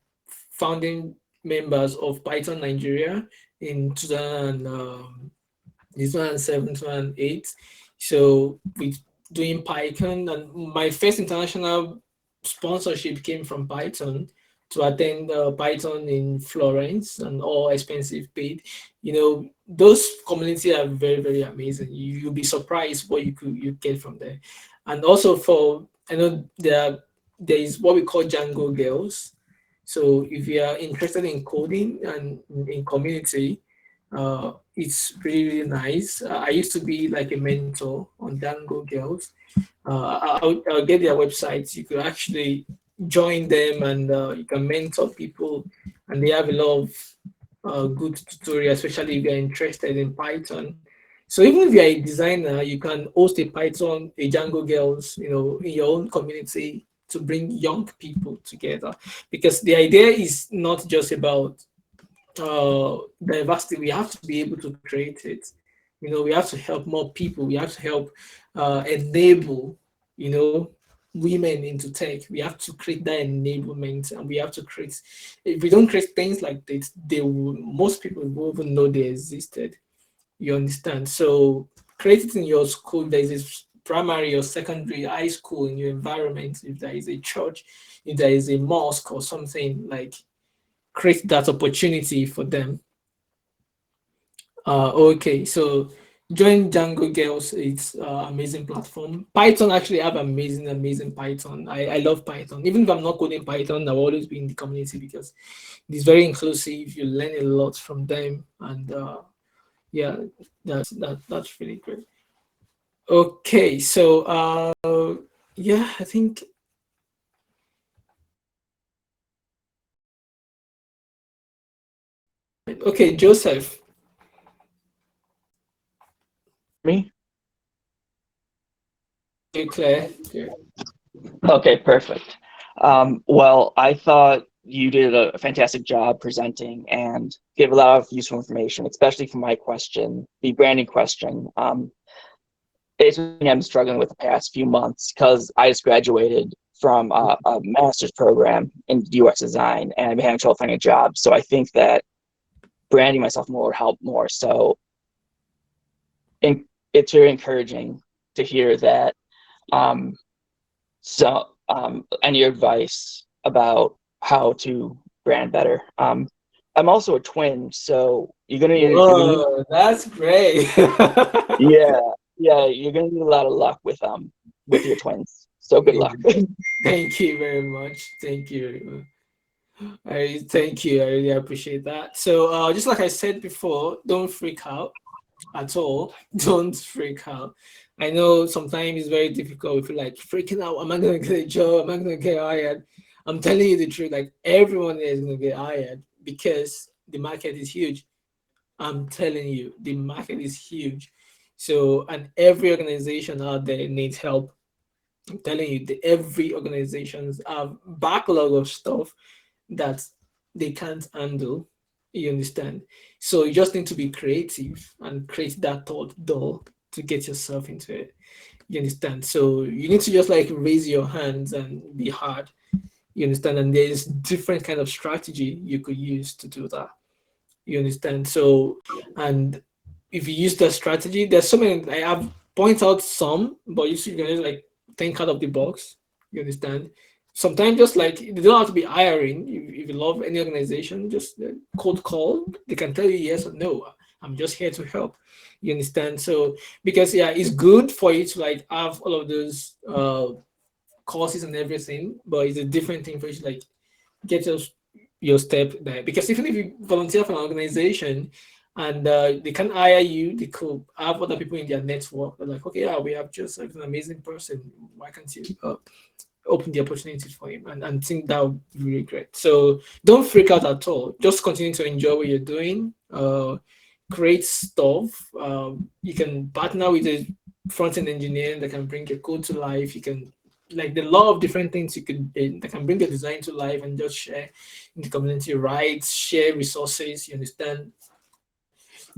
founding members of Python Nigeria in 2007, 2008. So we doing Python, and my first international sponsorship came from Python to attend Python in Florence, and all expensive paid. Those communities are very, very amazing. You'll be surprised what you get from there. And also I know there is what we call Django girls. So if you are interested in coding and in community, it's really, really nice. I used to be like a mentor on Django girls. I'll get their websites. You could actually join them, and you can mentor people. And they have a lot of good tutorials, especially if you're interested in Python. So even if you're a designer, you can host a Python, a Django girls, in your own community to bring young people together. Because the idea is not just about diversity. We have to be able to create it. We have to help more people. We have to help enable, women into tech. We have to create that enablement, and we have to create. If we don't create things like this, most people won't even know they existed. You understand? So create it in your school. There is a primary or secondary, high school, in your environment. If there is a church, if there is a mosque or something, like create that opportunity for them. Okay, so join Django Girls. It's amazing platform. Python actually have amazing Python. I love Python. Even if I'm not coding Python, I'll always be in the community because it's very inclusive. You learn a lot from them, and yeah, that's really great. Okay, so yeah, I think. Okay, Joseph. Me? You Claire. Okay, perfect. Well, I thought you did a fantastic job presenting and gave a lot of useful information, especially for my question, the branding question. It's something I'm struggling with the past few months because I just graduated from a master's program in UX design, and I've been having trouble finding a job. So I think that branding myself more would help more. So it's very encouraging to hear that. Any advice about how to brand better? I'm also a twin, so you're gonna need. Whoa, that's great. Yeah, you're gonna need a lot of luck with your twins. So good luck. Thank you very much. Thank you. Thank you. I really appreciate that. So, just like I said before, don't freak out at all. Don't freak out. I know sometimes it's very difficult. We feel like freaking out. Am I going to get a job? Am I going to get hired? I'm telling you the truth. Like everyone is going to get hired because the market is huge. I'm telling you, the market is huge. So, and every organization out there needs help. I'm telling you, every organizations have backlog of stuff that they can't handle. You understand? So you just need to be creative and create that thought door to get yourself into it. You understand? So you need to just like raise your hands and be hard. You understand? And there's different kind of strategy you could use to do that. You understand? So, and if you use that strategy, there's so many. I have point out some, but you can just like think out of the box. You understand? Sometimes just like you don't have to be hiring. If you love any organization, just cold call. They can tell you yes or no. I'm just here to help. You understand? So because yeah, it's good for you to like have all of those courses and everything, but it's a different thing for you to like get your step there. Because even if you volunteer for an organization and they can hire you, they could have other people in their network. They're like, okay, yeah, we have just like an amazing person. Why can't you open the opportunities for him? And think that would be really great. So don't freak out at all. Just continue to enjoy what you're doing. Create stuff. You can partner with a front-end engineer that can bring your code to life. You can like the law of different things you could that can bring a design to life and just share in the community, right? Share resources, you understand?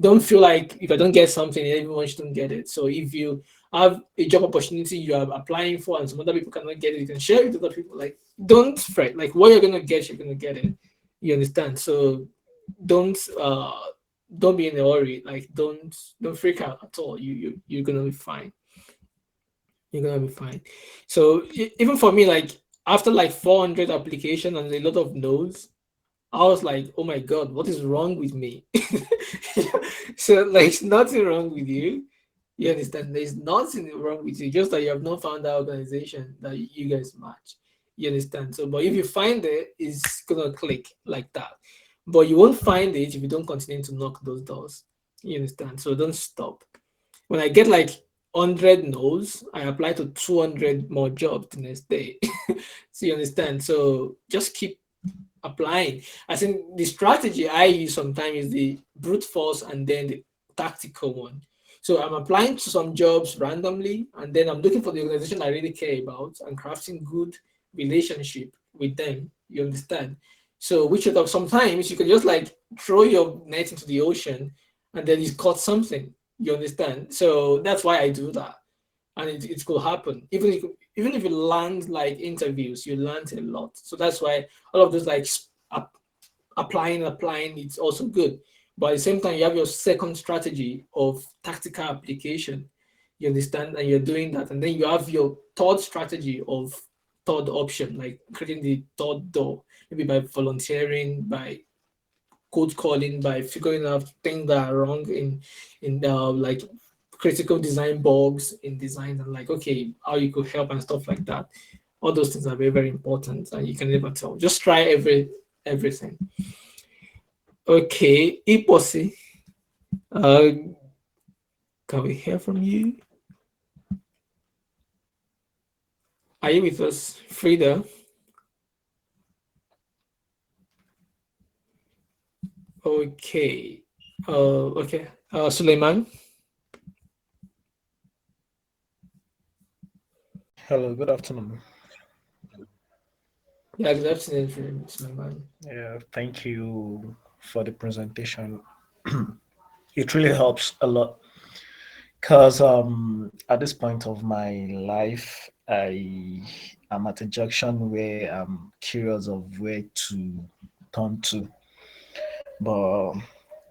Don't feel like if I don't get something, everyone shouldn't get it. So if you have a job opportunity you are applying for and some other people cannot get it, you can share it with other people. Like don't fret. Like what you're gonna get, you're gonna get it. You understand? So don't uh don't be in a hurry. Like don't freak out at all. You're gonna be fine. You're gonna be fine. So even for me, like after like 400 application and a lot of no's, I was like, oh my god, what is wrong with me? So like there's nothing wrong with you. You understand? There's nothing wrong with you, just that you have not found that organization that you guys match. You understand? So but if you find it, it's gonna click like that. But you won't find it if you don't continue to knock those doors. You understand? So don't stop. When I get like 100 no's, I apply to 200 more jobs the next day. So you understand? So just keep applying. I think the strategy I use sometimes is the brute force and then the tactical one. So I'm applying to some jobs randomly, and then I'm looking for the organization I really care about and crafting good relationship with them. You understand? So which of sometimes you can just like throw your net into the ocean and then you caught something. You understand? So that's why I do that. And it could happen. Even if you land like interviews, you learn a lot. So that's why all of those like applying, it's also good. But at the same time, you have your second strategy of tactical application. You understand? And you're doing that. And then you have your third strategy of third option, like creating the third door, maybe by volunteering, by code calling, by figuring out things that are wrong in like critical design bugs in design, and like okay how you could help and stuff like that. All those things are very very important and you can never tell. Just try everything. Okay, Iposi, can we hear from you? Are you with us, Frida? Okay. Okay. Suleiman. Hello, good afternoon. Yeah, good afternoon, Suleiman. Yeah, thank you for the presentation. It really helps a lot because at this point of my life, I am at a junction where I'm curious of where to turn to. But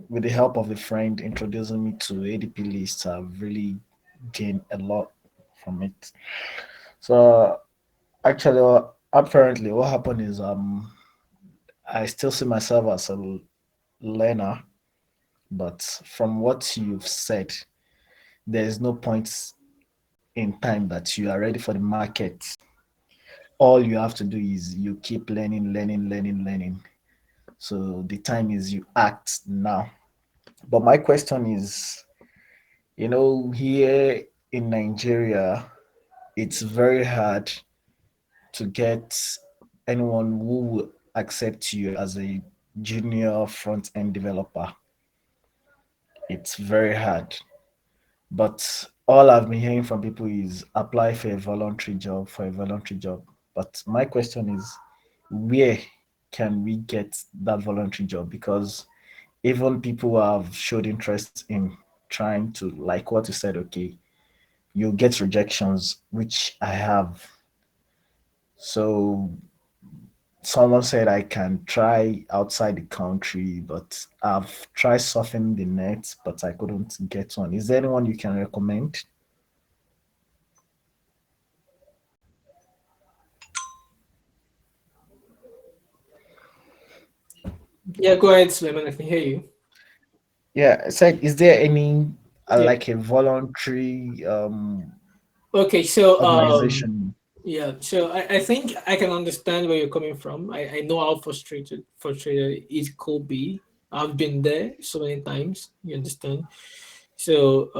with the help of a friend introducing me to ADP lists, I've really gained a lot from it. So actually, apparently, what happened is I still see myself as a learner, but from what you've said, there is no point in time that you are ready for the market. All you have to do is you keep learning. So the time is you act now. But my question is, here in Nigeria, it's very hard to get anyone who will accept you as a junior front end developer. It's very hard. But all I've been hearing from people is apply for a voluntary job. But my question is, where can we get that voluntary job? Because even people who have showed interest in trying to, like what you said, okay, you get rejections, which I have. So someone said I can try outside the country, but I've tried surfing the net, but I couldn't get one. Is there anyone you can recommend? Yeah, go ahead, Suleiman. I can hear you. Yeah, it's like, is there any Yeah. like a voluntary Okay, so organization? Yeah, so I think I can understand where you're coming from. I know how frustrated it could be. I've been there so many times. You understand? So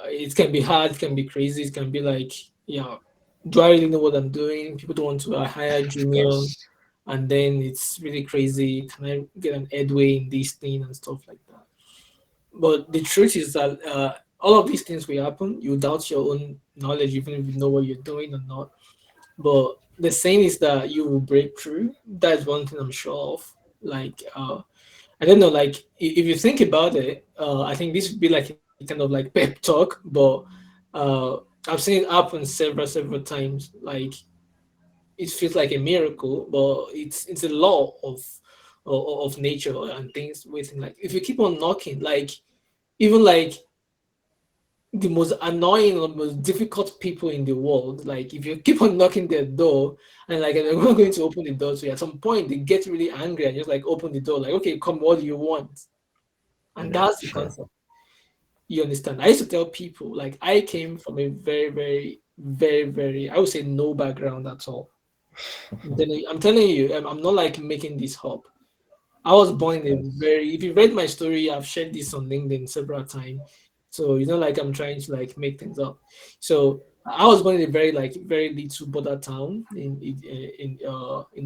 it can be hard, it can be crazy, it can be like, yeah, do I really know what I'm doing? People don't want to hire Of junior, course. and then it's really crazy. Can I get an headway in this thing and stuff like that? But the truth is that all of these things will happen. You doubt your own knowledge, even if you know what you're doing or not. But the saying is that you will break through. That's one thing I'm sure of. Like, I don't know, like if you think about it, I think this would be like a kind of like pep talk, but uh, I've seen it happen several times. Like it feels like a miracle, but it's a law of nature and things within. Like if you keep on knocking, like even like the most annoying or most difficult people in the world, like if you keep on knocking their door and like they're not going to open the door to you, at some point they get really angry and just like open the door, like, okay, come, what do you want? And Yeah, that's the sure. concept. You understand? I used to tell people, like, I came from a very, I would say no background at all. Then I'm telling you, I'm not like making this up. I was born Of in a course. very, if you read my story, I've shared this on LinkedIn several times. So you know, like I'm trying to like make things up. So I was born in a very like very little border town in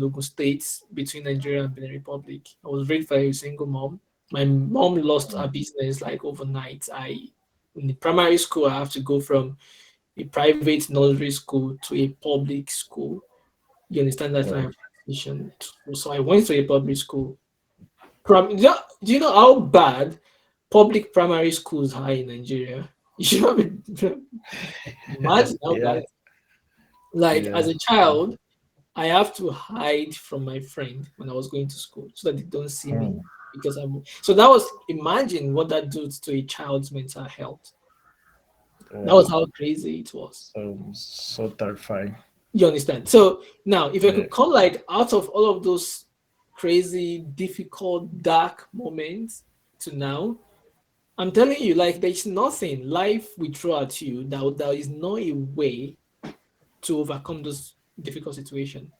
Ogun State between Nigeria and Benin Republic. I was raised by a single mom. My mom lost her Mm, business like overnight. In the primary school, I have to go from a private nursery school to a public school. You understand that yeah. kind of transition. So I went to a public school. Do you know how bad public primary schools are in Nigeria? You should not be imagine how bad Yeah. it is. Like as Yeah. a child, I have to hide from my friend when I was going to school so that they don't see me Mm, because I'm so that was imagine what that does to a child's mental health. That was wow. how crazy it was. So terrifying. You understand? So now if I Yeah. could come like out of all of those crazy, difficult, dark moments to now, I'm telling you, like there's nothing life will throw at you that there is no a way to overcome those difficult situations.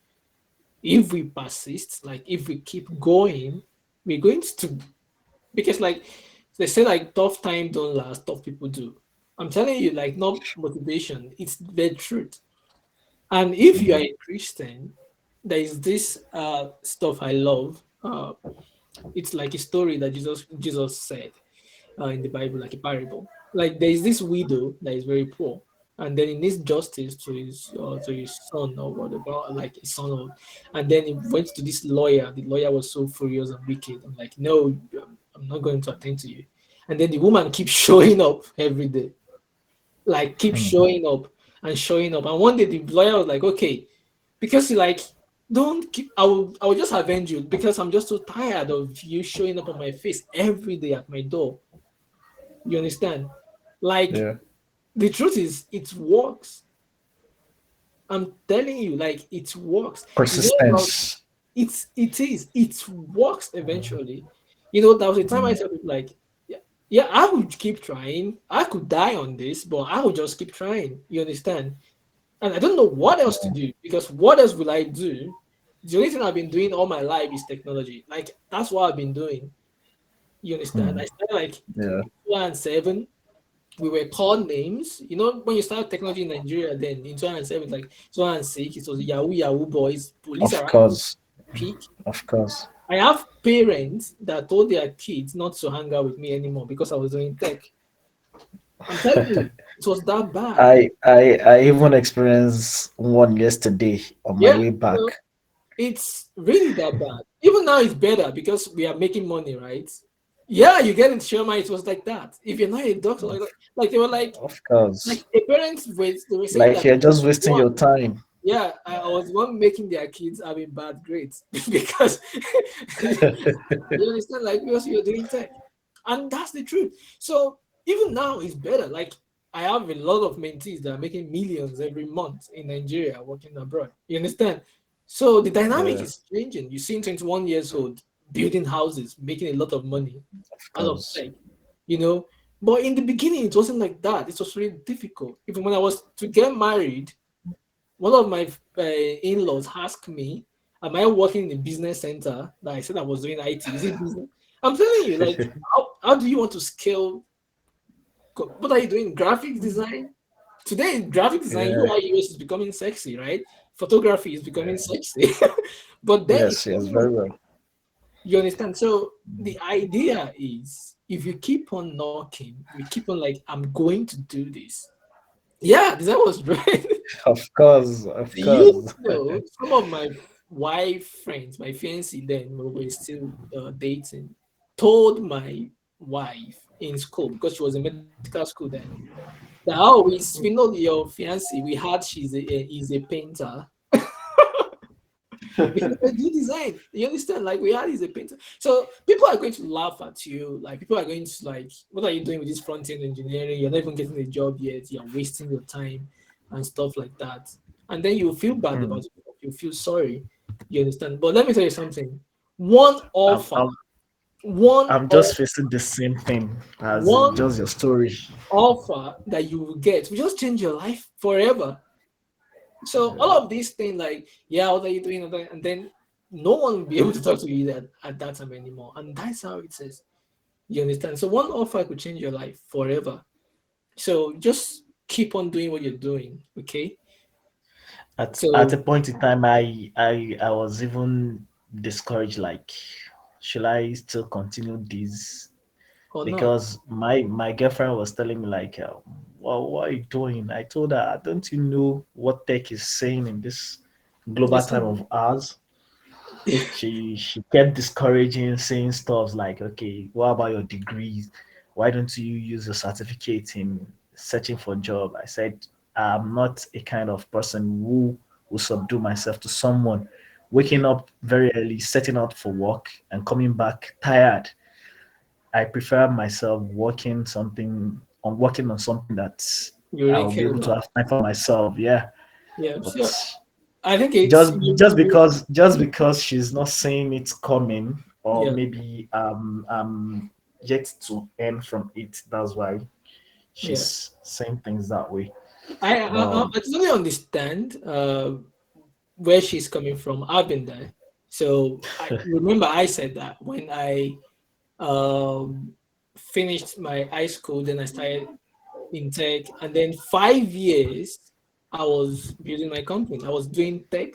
If we persist, like if we keep going, we're going to because like they say like tough time don't last, tough people do. I'm telling you, like not motivation, it's the truth. And if you are Mm, a Christian, there is this stuff I love. It's like a story that Jesus said in the Bible, like a parable. Like there is this widow that is very poor, and then he needs justice to his son or whatever, like his son, and then he went to this lawyer. The lawyer was so furious and wicked. I'm like, no, I'm not going to attend to you. And then the woman keeps showing up every day, like keep mm, showing up and showing up. And one day the lawyer was like, okay, because he like don't keep I will just avenge you because I'm just so tired of you showing up on my face every day at my door. You understand? Like yeah. the truth is it works. I'm telling you, like it works. It's not about Persistence. it works eventually. You know, there was a time I Mm, tell people like, yeah, yeah, I would keep trying. I could die on this, but I would just keep trying. You understand? And I don't know what else to mm, do because what else will I do? The only thing I've been doing all my life is technology. Like that's what I've been doing. You understand? I mm, started like yeah. 2007. We were called names. You know, when you start technology in Nigeria, then in 2007, like 2006, it was Yahoo boys, police Of arrivals, course. peak. Of course. I have parents that told their kids not to hang out with me anymore because I was doing tech. I'm telling you, it was that bad. I even experienced one yesterday on my Yeah, way you back. know, it's really that bad. Even now, it's better because we are making money, right? Yeah, you get it, Sherma. It was like that. If you're not a doctor, Of, like they were of like course. the parents were they were saying Like that you're I was just the wasting one. your time. Yeah, I was the one making their kids having bad grades because you understand, like because you're doing tech, and that's the truth. So even now, it's better. Like I have a lot of mentees that are making millions every month in Nigeria working abroad. You understand? So the dynamic Yeah, is changing. You see 21 years old building houses, making a lot of money of out of course. tech, you know. But in the beginning, it wasn't like that. It was really difficult. Even when I was to get married, one of my in-laws ask me, am I working in the business center that I said I was doing IT? Is it business? I'm telling you, like, how do you want to scale? What are you doing? Graphic design? Today, graphic design, Yeah. UI UX is becoming sexy, right? Photography is becoming sexy. But then Yes, yes, very well. you understand? So the idea is if you keep on knocking, you keep on like, I'm going to do this. Yeah, design was right. Of course, of You course. know, some of my wife friends, my fiancé then, when we were still dating, told my wife in school because she was in medical school then. That, oh, we know your fiancé. We heard is a painter because they do design. You understand? Like we heard he's a painter. So people are going to laugh at you. Like people are going to like, what are you doing with this front end engineering? You're not even getting a job yet. You're wasting your time and stuff like that. And then you feel bad about Mm. it. You feel sorry. You understand? But let me tell you something. One I'm, offer, I'm, one I'm of just facing the same thing as one just your story. offer that you will get will just change your life forever. So all of these things, like, yeah, what are you doing? And then no one will be able to talk to you at that time anymore. And that's how it is. You understand? So one offer could change your life forever. So just keep on doing what you're doing. Okay. At a So point in time, I was even discouraged. Like, should I still continue this? or not. Because my girlfriend was telling me like, well, what are you doing? I told her, don't you know what tech is saying in this global time Listen, of ours? She kept discouraging, saying stuff like, okay, what about your degrees? Why don't you use your certificate in searching for a job? I said, I'm not a kind of person who will subdue myself to someone waking up very early, setting out for work and coming back tired. I prefer myself working on something that you really I'll be care able to about. have time for myself. Yeah. Yeah. But So I think it's just because she's not saying it's coming, or yeah, maybe yet to end from it, that's why yeah. she's saying things that way. I But totally understand where she's coming from. I've been there. So I remember I said that when I um, finished my high school, then I started in tech, and then 5 years I was building my company. I was doing tech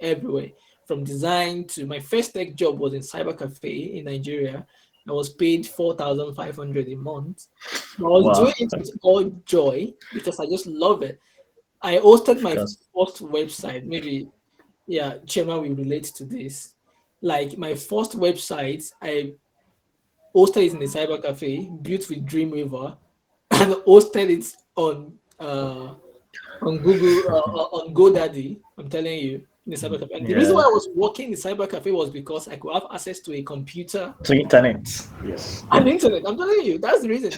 everywhere, from design to my first tech job was in cyber cafe in Nigeria. I was paid 4,500 a month. I was doing wow, it with all joy because I just love it. I hosted of my course. first website. Maybe, yeah, Chema will relate to this. Like my first website, I hosted it in the cyber cafe, built with Dreamweaver, and hosted it on Google on GoDaddy. I'm telling you, in the cyber cafe. And the reason why Yeah. I was working in the cyber cafe was because I could have access to a computer To internet. Yes. and internet. I'm telling you, that's the reason.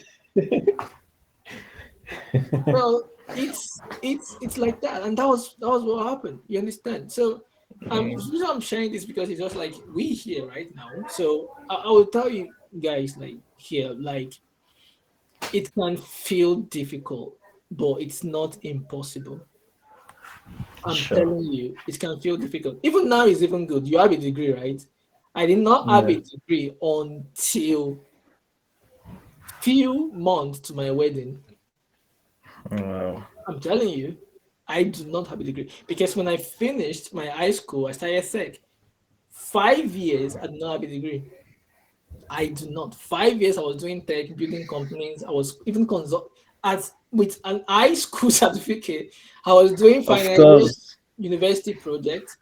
Well, it's like that, and that was what happened. You understand? So, the reason I'm sharing this because it's just like we here right now. So I will tell you guys like here, like it can feel difficult, but it's not impossible. I'm Sure. telling you, it can feel difficult. Even now, it's even good. You have a degree, right? I did not have Yeah. a degree until few months to my wedding. Wow. I'm telling you, I do not have a degree because when I finished my high school, I started tech. 5 years, I did not have a degree. I do not. 5 years, I was doing tech, building companies. I was even consult at with an high school certificate. I was doing Of final year course. university project.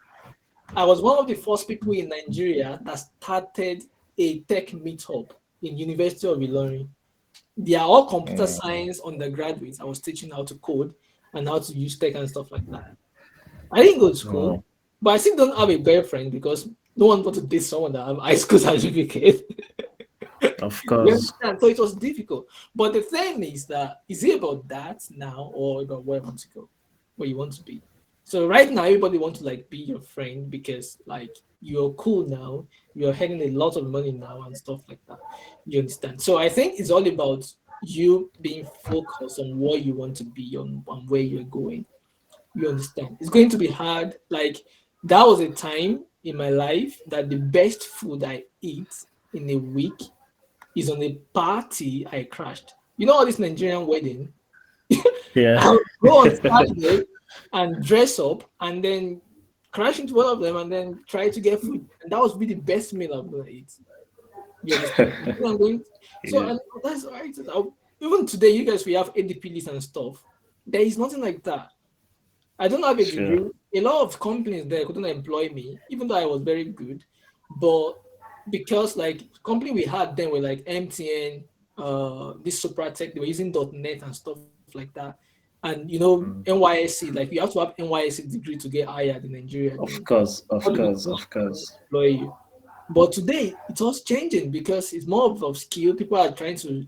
I was one of the first people in Nigeria that started a tech meetup in University of Ilorin. They are all computer Mm. science undergraduates. I was teaching how to code and how to use tech and stuff like that. I didn't go to school, Wow. but I still don't have a girlfriend because no one wanted to date someone that have high school certificate. Of You course. understand? So it was difficult. But the thing is that is it about that now or about where you want to go, where you want to be? So right now everybody wants to like be your friend because like you're cool now, you're earning a lot of money now and stuff like that. You understand? So I think it's all about you being focused on what you want to be on where you're going. You understand? It's going to be hard. Like that was a time in my life that the best food I eat in a week is on a party I crashed. You know all this Nigerian wedding? Yeah. I would go on Saturday and dress up and then crash into one of them and then try to get food. And that was really the best meal I'm gonna eat. You understand? You know what I'm going so Yeah. and that's right. Even today, you guys we have ADP list and stuff. There is nothing like that. I don't have a Sure. degree. A lot of companies there couldn't employ me, even though I was very good. But because like company we had then were like MTN, this Supratech, they were using .NET and stuff like that. And you know, Mm. NYSC, like you have to have NYSC degree to get hired in Nigeria Of then. course, of All the course, companies of course. employ you. But today it's all changing because it's more of skill. People are trying to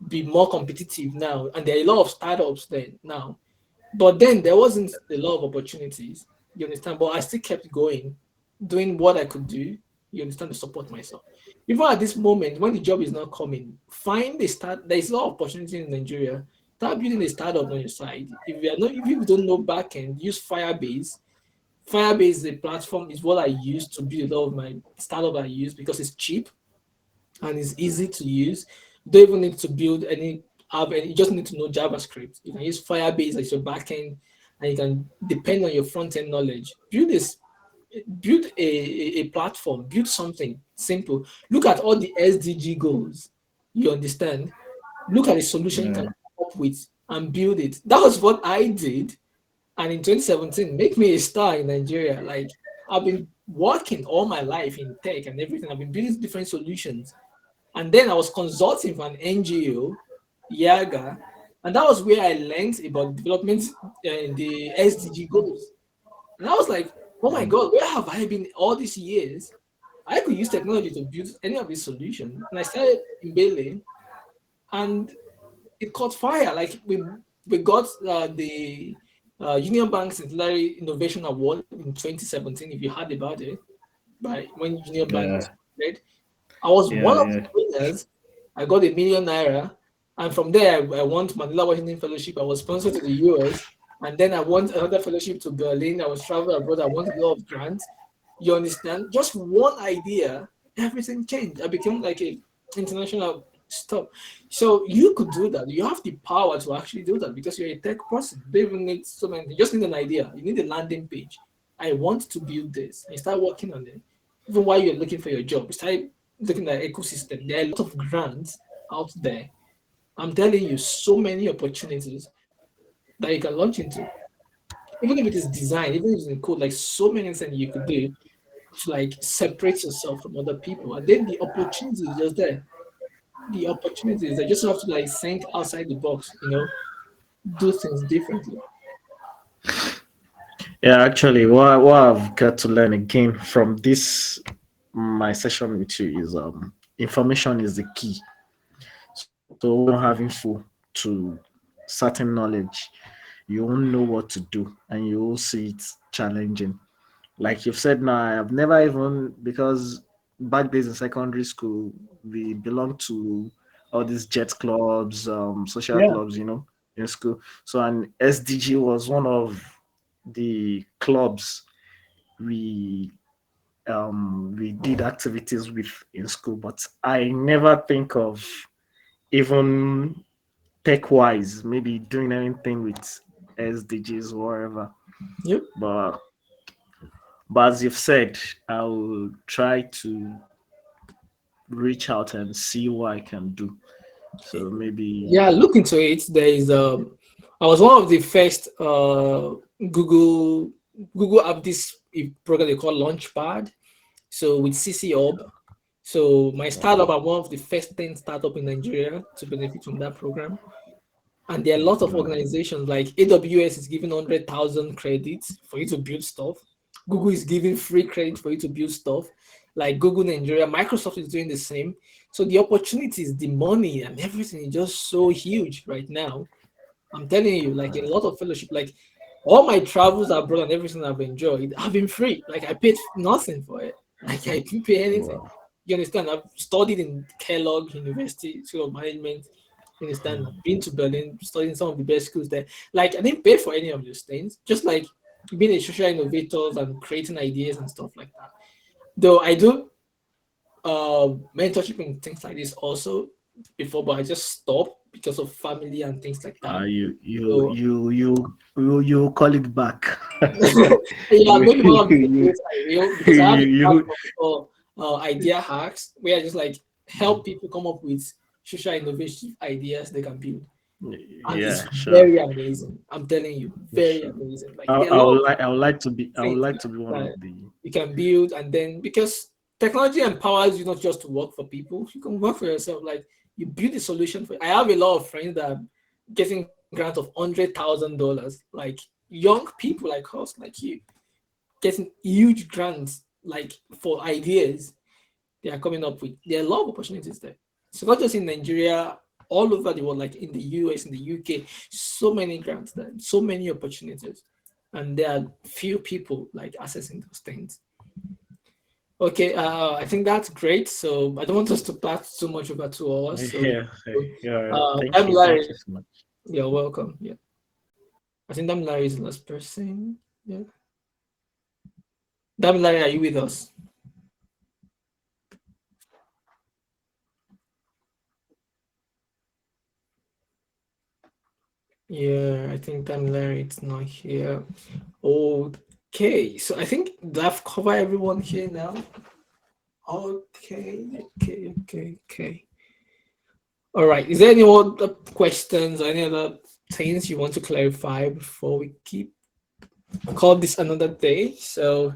be more competitive now, and there are a lot of startups then now. But then there wasn't a lot of opportunities. You understand? But I still kept going, doing what I could do. You understand to support myself. Even at this moment, when the job is not coming, find a start. There is a lot of opportunity in Nigeria. Start building a startup on your side. If you don't know backend, use Firebase. Firebase is a platform, is what I use to build a lot of my startup I use because it's cheap and it's easy to use. You don't even need to build any app, and you just need to know JavaScript. You can use Firebase as your backend, and you can depend on your front end knowledge. Build a platform, build something simple. Look at all the SDG goals. You understand? Look at the solution you can Yeah. come up with and build it. That was what I did. And in 2017, make me a star in Nigeria. Like I've been working all my life in tech and everything. I've been building different solutions. And then I was consulting for an NGO, Yaga, and that was where I learned about development and the SDG goals. And I was like, oh my Mm. God, where have I been all these years? I could use technology to build any of these solutions. And I started emailing, and it caught fire. Like we got the Union Bank Centenary Innovation Award in 2017, if you heard about it, by when Union Bank was Yeah. created. I was Yeah. one of the Yeah. winners. I got £1 million, and from there I won Manila Washington Fellowship. I was sponsored to the US, and then I won another fellowship to Berlin. I was traveling abroad. I won a lot of grants. You understand? Just one idea, everything changed. I became like a international stuff. So you could do that. You have the power to actually do that because you're a tech person. You don't even need so many. You just need an idea. You need a landing page. I want to build this. And you start working on it. Even while you're looking for your job, you start looking at ecosystem. There are a lot of grants out there. I'm telling you, so many opportunities that you can launch into. Even if it is design, even if it's in code, like so many things you could do to like separate yourself from other people. And then the opportunity is just there. The opportunities, I just have to like think outside the box, do things differently. Yeah, actually, what I've got to learn again from this my session with you is information is the key. So when you don't have info to certain knowledge, you won't know what to do and you will see it challenging. Like you've said now, I have never even because back days in secondary school, we belonged to all these jet clubs, social Yeah. clubs, in school. So an SDG was one of the clubs we did activities with in school, but I never think of even tech wise, maybe doing anything with SDGs or whatever. Yep. But as you've said, I'll try to reach out and see what I can do. So maybe Yeah, look into it. There is I was one of the first Google have this program they call Launchpad. So with CC Hub. So my startup, I'm one of the first 10 startup in Nigeria to benefit from that program. And there are a lot of organizations like AWS is giving 100,000 credits for you to build stuff. Google is giving free credit for you to build stuff. Like Google Nigeria, Microsoft is doing the same. So the opportunities, the money, and everything is just so huge right now. I'm telling you, like a lot of fellowship, like all my travels abroad and everything I've enjoyed have been free. Like I paid nothing for it. Like I didn't pay anything. wow. You understand? I've studied in Kellogg University School of Management. You understand? I've been to Berlin, studying some of the best schools there. Like, I didn't pay for any of those things. Just like being a social innovator and creating ideas and stuff like that. Though I do mentorship and things like this also before, but I just stopped because of family and things like that. So You call it back. yeah, you, maybe one of the you, days I will, because I have a you, platform for idea hacks where I just like help people come up with social innovative ideas they can build. And it's yeah, sure. very amazing. I'm telling you, very Sure. amazing. Like I, there are a I lot would of like I would things like to be one that of the you can build, and then because technology empowers you not just to work for people, you can work for yourself. Like you build a solution for. I have a lot of friends that are getting grants of $100,000, like young people like us, like you, getting huge grants like for ideas they are coming up with. There are a lot of opportunities there. So not just in Nigeria, all over the world, like in the US, in the UK, so many grants there, so many opportunities. And there are few people like accessing those things. Okay, I think that's great. So I don't want us to pass too much over 2 hours. So yeah, yeah. Thank I'm you, Larry. thank you so much. You're welcome. Yeah. I think I'm Larry's last person. Yeah. Larry, are you with us? Yeah, I think Larry it's not here. Okay, so I think I've covered everyone here now. Okay. All right. Is there any other questions or any other things you want to clarify before we keep call this another day? So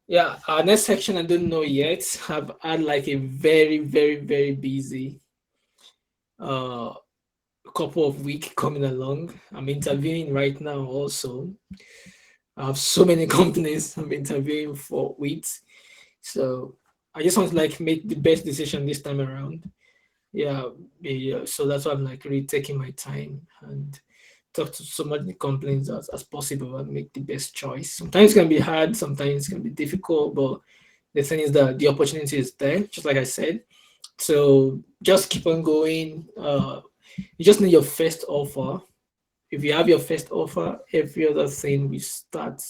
yeah, our next section I don't know yet. Have had like a very busy uh couple of weeks coming along. I'm interviewing right now also. I have so many companies I'm interviewing for with. So I just want to like make the best decision this time around. Yeah, yeah. So that's why I'm like really taking my time and talk to so many companies as possible and make the best choice. Sometimes it can be hard, sometimes it can be difficult, but the thing is that the opportunity is there, just like I said. So just keep on going. You just need your first offer. If you have your first offer, every other thing will start.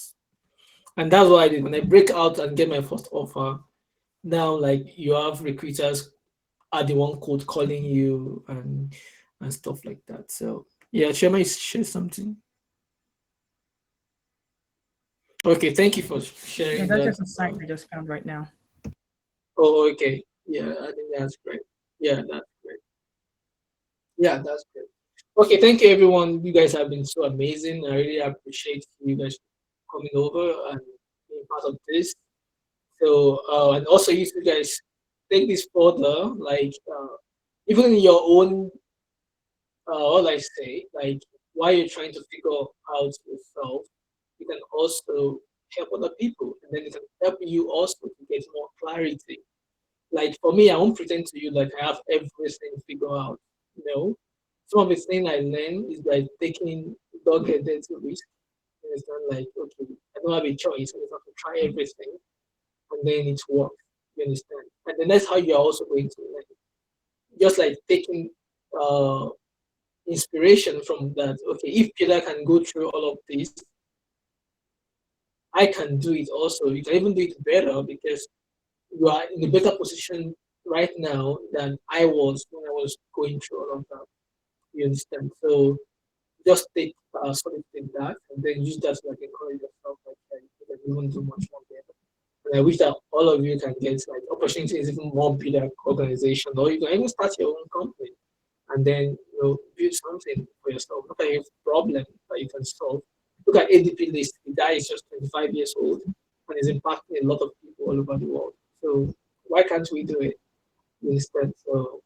And that's what I did when I break out and get my first offer. Now, like you have recruiters are the one code calling you and stuff like that. So yeah, share something. Okay, thank you for Yeah, sharing that's that. just a site I just found right now. Oh, okay. Yeah, I think that's great. Yeah, that's great. Yeah, that's great. Okay, thank you everyone. You guys have been so amazing. I really appreciate you guys coming over and being part of this. So and also you two guys take this further, like even in your own all I say, like while you're trying to figure out yourself, you can also help other people, and then it can help you also to get more clarity. Like for me, I won't pretend to you like I have everything figured out. No, some of the things I learned is by taking dog-headed risk. You understand? Like, okay, I don't have a choice. I just have to try everything, and then it works. You understand? And then that's how you're also going to learn. Just like taking uh inspiration from that. Okay, if Peter can go through all of this, I can do it also. You can even do it better because you are in a better position right now than I was when I was going through all of that. You understand? So just take something like that and then use that to like encourage yourself like you can even do much more better. And I wish that all of you can get like opportunities even more bigger organization, or you can even start your own company and then build something for yourself. Look at your problem that you can solve. Look at ADP list. The guy is just 25 years old and is impacting a lot of people all over the world. So why can't we do it instead? So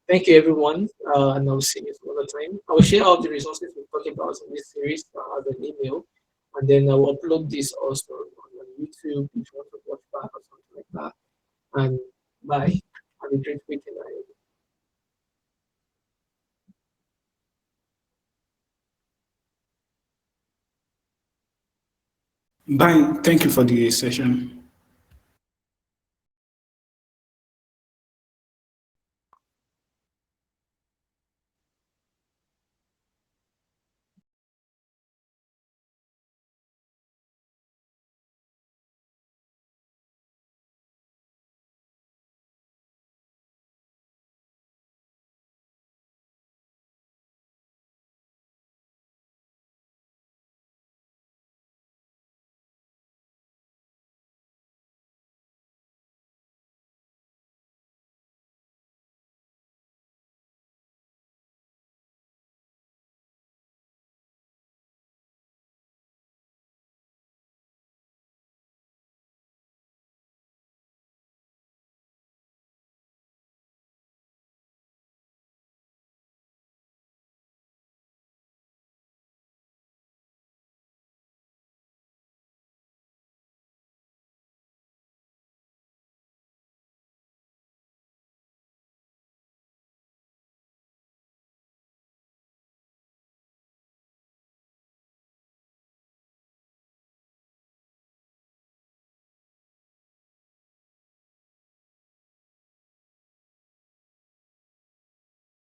thank you everyone, and I'll see you some other time. I will share all the resources we're talking about in this series as an email, and then I will upload this also on YouTube if you want to watch back or something like that. And bye. Have a great weekend. Bye. Thank you for the session.